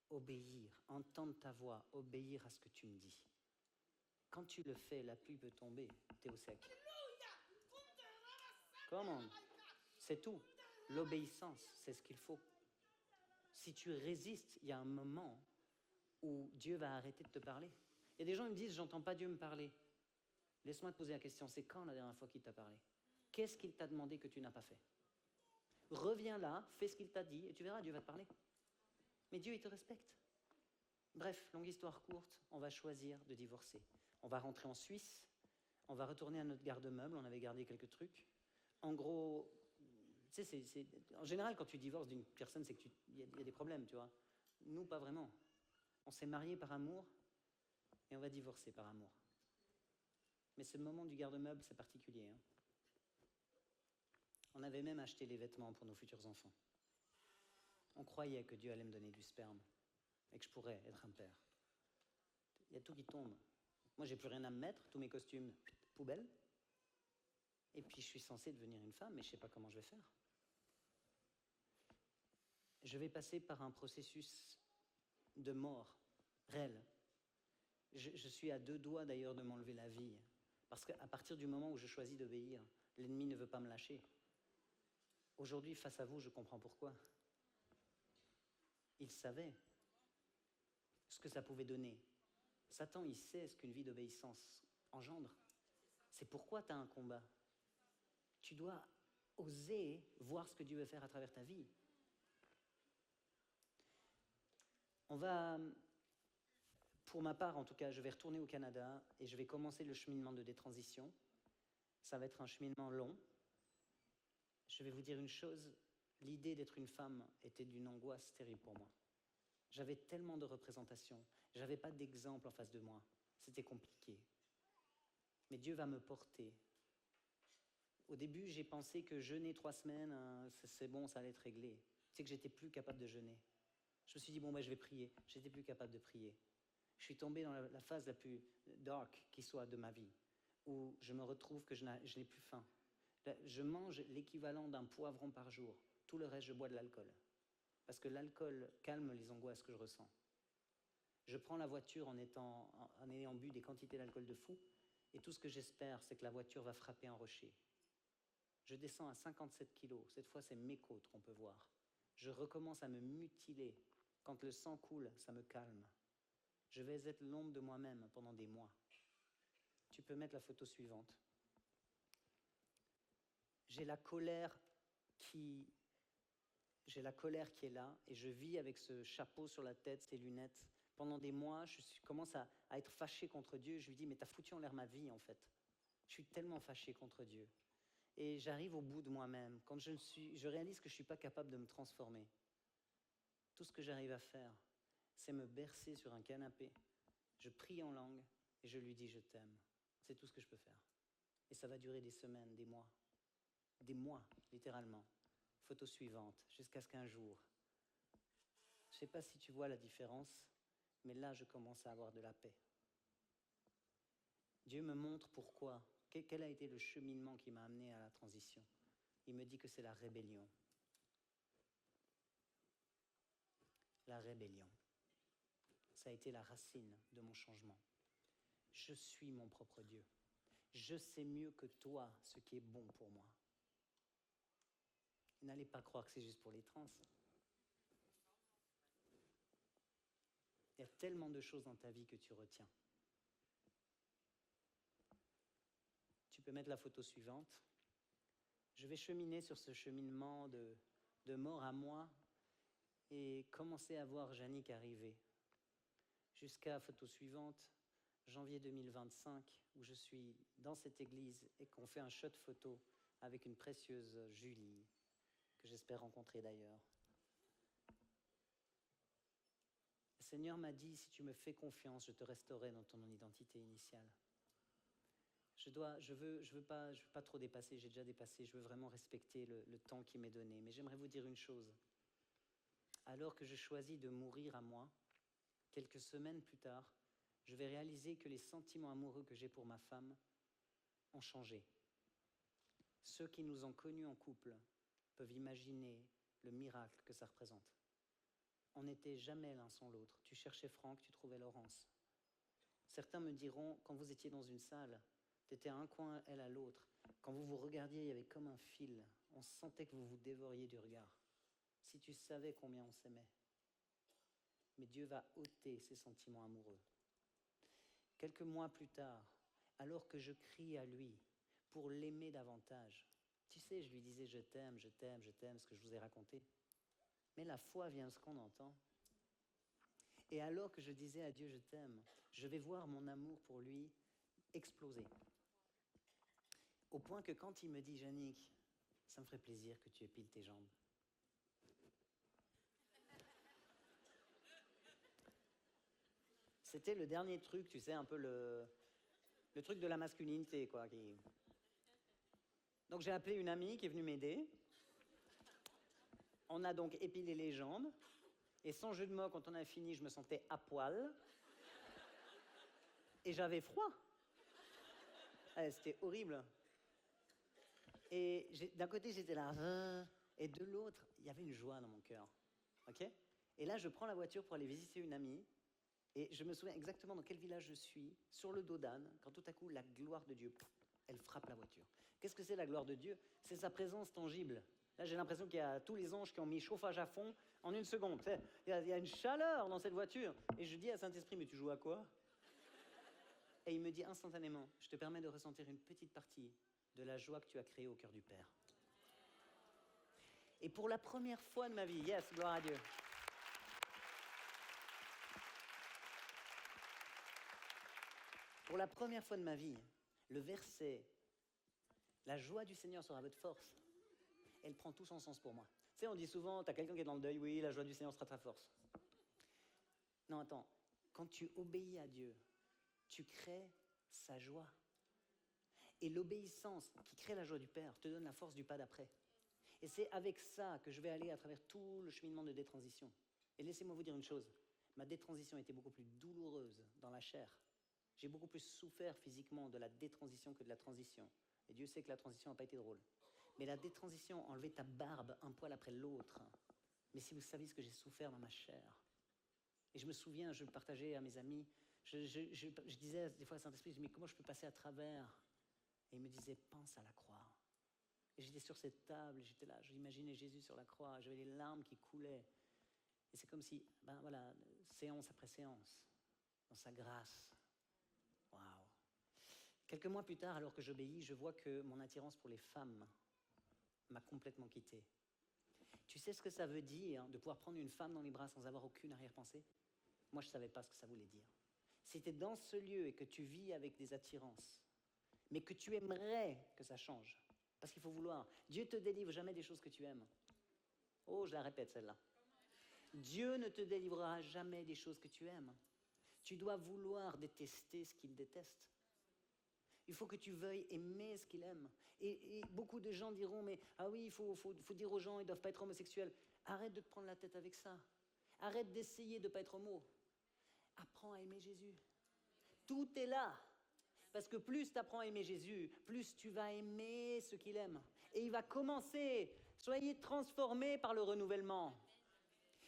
obéir, entendre ta voix, obéir à ce que tu me dis. » Quand tu le fais, la pluie peut tomber, t'es au sec. Comment? C'est tout. L'obéissance, c'est ce qu'il faut. Si tu résistes, il y a un moment où Dieu va arrêter de te parler. Il y a des gens qui me disent « J'entends pas Dieu me parler ». Laisse-moi te poser la question, c'est quand la dernière fois qu'il t'a parlé? Qu'est-ce qu'il t'a demandé que tu n'as pas fait? Reviens là, fais ce qu'il t'a dit et tu verras, Dieu va te parler. Mais Dieu, il te respecte. Bref, longue histoire courte, on va choisir de divorcer. On va rentrer en Suisse, on va retourner à notre garde-meuble, on avait gardé quelques trucs. En gros, tu sais, en général, quand tu divorces d'une personne, c'est qu'il y a des problèmes, tu vois. Nous, pas vraiment. On s'est mariés par amour et on va divorcer par amour. Mais ce moment du garde-meuble, c'est particulier. Hein. On avait même acheté les vêtements pour nos futurs enfants. On croyait que Dieu allait me donner du sperme et que je pourrais être un père. Il y a tout qui tombe. Moi, j'ai plus rien à me mettre, tous mes costumes, poubelle. Et puis, je suis censée devenir une femme, mais je ne sais pas comment je vais faire. Je vais passer par un processus de mort réel. Je suis à 2 doigts d'ailleurs de m'enlever la vie. Parce qu'à partir du moment où je choisis d'obéir, l'ennemi ne veut pas me lâcher. Aujourd'hui, face à vous, je comprends pourquoi. Il savait ce que ça pouvait donner. Satan, il sait ce qu'une vie d'obéissance engendre. C'est pourquoi tu as un combat. Tu dois oser voir ce que Dieu veut faire à travers ta vie. On va, pour ma part en tout cas, je vais retourner au Canada et je vais commencer le cheminement de détransition. Ça va être un cheminement long. Je vais vous dire une chose, l'idée d'être une femme était d'une angoisse terrible pour moi. J'avais tellement de représentations, j'avais pas d'exemple en face de moi, c'était compliqué. Mais Dieu va me porter. Au début, j'ai pensé que jeûner 3 semaines, c'est bon, ça allait être réglé. Tu sais que j'étais plus capable de jeûner. Je me suis dit, bon, je vais prier. J'étais plus capable de prier. Je suis tombé dans la phase la plus dark qui soit de ma vie, où je me retrouve que je n'ai plus faim. Je mange l'équivalent d'un poivron par jour. Tout le reste, je bois de l'alcool. Parce que l'alcool calme les angoisses que je ressens. Je prends la voiture en ayant bu des quantités d'alcool de fou, et tout ce que j'espère, c'est que la voiture va frapper un rocher. Je descends à 57 kilos. Cette fois, c'est mes côtes qu'on peut voir. Je recommence à me mutiler. Quand le sang coule, ça me calme. Je vais être l'ombre de moi-même pendant des mois. Tu peux mettre la photo suivante. J'ai la colère qui est là et je vis avec ce chapeau sur la tête, ces lunettes. Pendant des mois, je commence à être fâché contre Dieu. Je lui dis, mais t'as foutu en l'air ma vie en fait. Je suis tellement fâché contre Dieu. Et j'arrive au bout de moi-même. Quand je réalise que je ne suis pas capable de me transformer. Tout ce que j'arrive à faire, c'est me bercer sur un canapé. Je prie en langue et je lui dis je t'aime. C'est tout ce que je peux faire. Et ça va durer des semaines, des mois. Des mois, littéralement. Photo suivante, jusqu'à ce qu'un jour, je ne sais pas si tu vois la différence, mais là, je commence à avoir de la paix. Dieu me montre pourquoi. Quel a été le cheminement qui m'a amené à la transition? Il me dit que c'est la rébellion. La rébellion. Ça a été la racine de mon changement. Je suis mon propre Dieu. Je sais mieux que toi ce qui est bon pour moi. N'allez pas croire que c'est juste pour les trans. Il y a tellement de choses dans ta vie que tu retiens. Tu peux mettre la photo suivante. Je vais cheminer sur ce cheminement de mort à moi et commencer à voir Yannick arriver. Jusqu'à photo suivante, janvier 2025, où je suis dans cette église et qu'on fait un shot photo avec une précieuse Julie, que j'espère rencontrer d'ailleurs. Seigneur m'a dit, si tu me fais confiance, je te restaurerai dans ton identité initiale. Je veux pas trop dépasser, j'ai déjà dépassé, je veux vraiment respecter le temps qui m'est donné. Mais j'aimerais vous dire une chose. Alors que je choisis de mourir à moi, quelques semaines plus tard, je vais réaliser que les sentiments amoureux que j'ai pour ma femme ont changé. Ceux qui nous ont connus en couple peuvent imaginer le miracle que ça représente. On n'était jamais l'un sans l'autre. Tu cherchais Franck, tu trouvais Laurence. Certains me diront, quand vous étiez dans une salle, tu étais à un coin, elle à l'autre. Quand vous vous regardiez, il y avait comme un fil. On sentait que vous vous dévoriez du regard. Si tu savais combien on s'aimait. Mais Dieu va ôter ces sentiments amoureux. Quelques mois plus tard, alors que je crie à lui pour l'aimer davantage, tu sais, je lui disais je t'aime, je t'aime, je t'aime, ce que je vous ai raconté. Mais la foi vient de ce qu'on entend. Et alors que je disais à Dieu je t'aime, je vais voir mon amour pour lui exploser. Au point que quand il me dit Yannick, ça me ferait plaisir que tu épiles tes jambes. C'était le dernier truc, tu sais, un peu le truc de la masculinité, quoi. Donc j'ai appelé une amie qui est venue m'aider. On a donc épilé les jambes. Et sans jeu de mots, quand on a fini, je me sentais à poil. Et j'avais froid. C'était horrible. Et d'un côté, j'étais là. Et de l'autre, il y avait une joie dans mon cœur. Ok ? Et là, je prends la voiture pour aller visiter une amie. Et je me souviens exactement dans quel village je suis, sur le dos d'âne, quand tout à coup, la gloire de Dieu, elle frappe la voiture. Qu'est-ce que c'est la gloire de Dieu ? C'est sa présence tangible. Là, j'ai l'impression qu'il y a tous les anges qui ont mis chauffage à fond en une seconde. Il y a une chaleur dans cette voiture. Et je dis à Saint-Esprit, mais tu joues à quoi ? Et il me dit instantanément, je te permets de ressentir une petite partie de la joie que tu as créée au cœur du Père. Et pour la première fois de ma vie, yes, gloire à Dieu. Pour la première fois de ma vie, le verset « La joie du Seigneur sera votre force », elle prend tout son sens pour moi. Tu sais, on dit souvent, t'as quelqu'un qui est dans le deuil, oui, la joie du Seigneur sera ta force. Non, attends, quand tu obéis à Dieu, tu crées sa joie. Et l'obéissance qui crée la joie du Père te donne la force du pas d'après. Et c'est avec ça que je vais aller à travers tout le cheminement de détransition. Et laissez-moi vous dire une chose, ma détransition était beaucoup plus douloureuse dans la chair. J'ai beaucoup plus souffert physiquement de la détransition que de la transition. Et Dieu sait que la transition n'a pas été drôle. Mais la détransition, enlever ta barbe un poil après l'autre. Mais si vous saviez ce que j'ai souffert dans ma chair. Et je me souviens, je le partageais à mes amis, je disais des fois à Saint-Esprit, mais comment je peux passer à travers ? Et il me disait, pense à la croix. Et j'étais sur cette table, j'étais là, j'imaginais Jésus sur la croix, j'avais les larmes qui coulaient. Et c'est comme si, ben voilà, séance après séance, dans sa grâce. Waouh. Quelques mois plus tard, alors que j'obéis, je vois que mon attirance pour les femmes m'a complètement quitté. Tu sais ce que ça veut dire de pouvoir prendre une femme dans les bras sans avoir aucune arrière-pensée ? Moi, je ne savais pas ce que ça voulait dire. Si tu es dans ce lieu et que tu vis avec des attirances, mais que tu aimerais que ça change, parce qu'il faut vouloir. Dieu ne te délivre jamais des choses que tu aimes. Oh, je la répète celle-là. Dieu ne te délivrera jamais des choses que tu aimes. Tu dois vouloir détester ce qu'il déteste. Il faut que tu veuilles aimer ce qu'il aime. Et beaucoup de gens diront, mais ah oui, il faut dire aux gens, ils ne doivent pas être homosexuels. Arrête de te prendre la tête avec ça. Arrête d'essayer de ne pas être homo. Apprends à aimer Jésus. Tout est là. Parce que plus tu apprends à aimer Jésus, plus tu vas aimer ce qu'il aime. Et il va commencer. Soyez transformés par le renouvellement.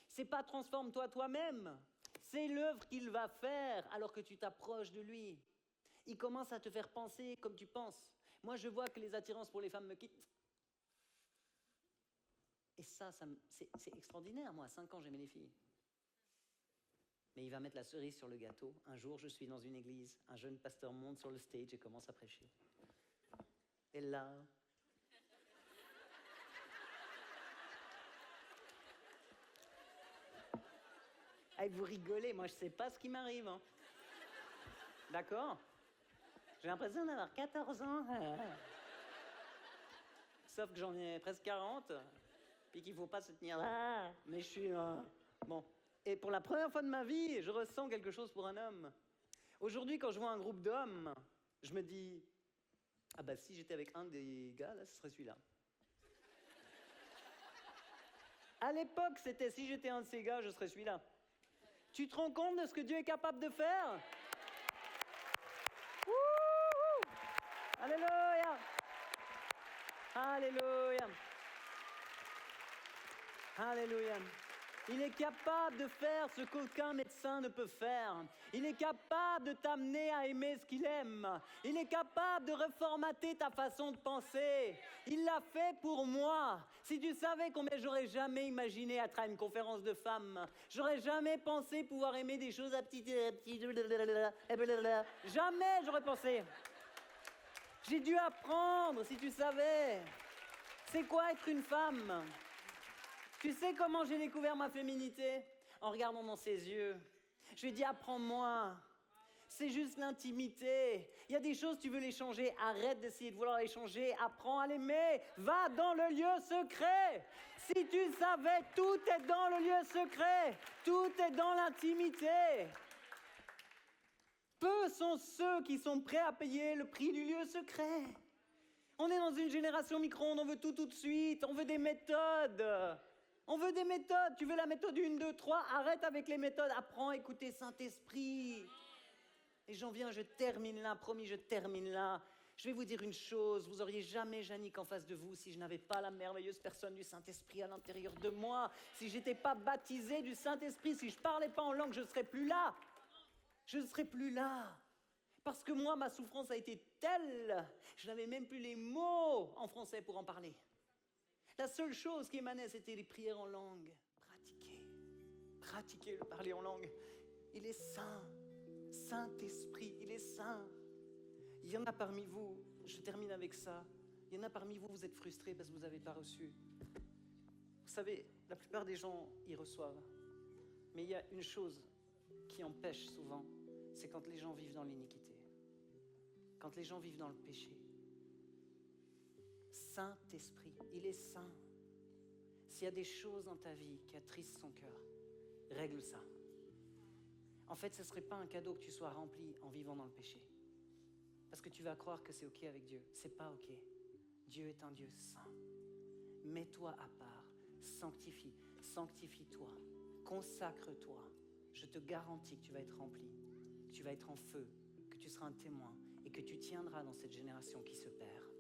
C'est pas transforme-toi toi-même. C'est l'œuvre qu'il va faire alors que tu t'approches de lui. Il commence à te faire penser comme tu penses. Moi, je vois que les attirances pour les femmes me quittent. Et ça c'est extraordinaire. Moi, à 5 ans, j'aimais les filles. Mais il va mettre la cerise sur le gâteau. Un jour, je suis dans une église. Un jeune pasteur monte sur le stage et commence à prêcher. Et là... Hey, vous rigolez, moi je sais pas ce qui m'arrive. Hein. D'accord ? J'ai l'impression d'avoir 14 ans. Sauf que j'en ai presque 40. Puis qu'il faut pas se tenir là. Mais je suis... Bon. Et pour la première fois de ma vie, je ressens quelque chose pour un homme. Aujourd'hui, quand je vois un groupe d'hommes, je me dis, ah bah si j'étais avec un des gars, là, ce serait celui-là. À l'époque, c'était si j'étais un de ces gars, je serais celui-là. Tu te rends compte de ce que Dieu est capable de faire? Wouhou! Alléluia! Alléluia! Alléluia! Il est capable de faire ce qu'aucun médecin ne peut faire. Il est capable de t'amener à aimer ce qu'il aime. Il est capable de reformater ta façon de penser. Il l'a fait pour moi. Si tu savais combien j'aurais jamais imaginé être à une conférence de femmes, j'aurais jamais pensé pouvoir aimer des choses à petits... Jamais j'aurais pensé. J'ai dû apprendre, si tu savais. C'est quoi être une femme? Tu sais comment j'ai découvert ma féminité? En regardant dans ses yeux. Je lui ai dit, apprends-moi. C'est juste l'intimité. Il y a des choses, tu veux les changer. Arrête d'essayer de vouloir les changer. Apprends à l'aimer. Va dans le lieu secret. Si tu savais, tout est dans le lieu secret. Tout est dans l'intimité. Peu sont ceux qui sont prêts à payer le prix du lieu secret. On est dans une génération micro-ondes, on veut tout de suite. On veut des méthodes. On veut des méthodes. Tu veux la méthode 1, 2, 3, arrête avec les méthodes. Apprends à écouter Saint-Esprit. Et j'en viens, je termine là, promis, je termine là. Je vais vous dire une chose, vous auriez jamais Yannick en face de vous si je n'avais pas la merveilleuse personne du Saint-Esprit à l'intérieur de moi. Si j'étais pas baptisé du Saint-Esprit, si je parlais pas en langue, je ne serais plus là. Je ne serais plus là. Parce que moi, ma souffrance a été telle, je n'avais même plus les mots en français pour en parler. La seule chose qui émanait, c'était les prières en langue. Pratiquer le parler en langue. Il est saint. Saint-Esprit, il est saint. Il y en a parmi vous, je termine avec ça, il y en a parmi vous, vous êtes frustrés parce que vous n'avez pas reçu. Vous savez, la plupart des gens y reçoivent. Mais il y a une chose qui empêche souvent, c'est quand les gens vivent dans l'iniquité. Quand les gens vivent dans le péché. Saint-Esprit, il est saint. S'il y a des choses dans ta vie qui attristent son cœur, règle ça. En fait, ce ne serait pas un cadeau que tu sois rempli en vivant dans le péché. Parce que tu vas croire que c'est OK avec Dieu. C'est pas OK. Dieu est un Dieu saint. Mets-toi à part. Sanctifie-toi. Consacre-toi. Je te garantis que tu vas être rempli, que tu vas être en feu, que tu seras un témoin et que tu tiendras dans cette génération qui se perd.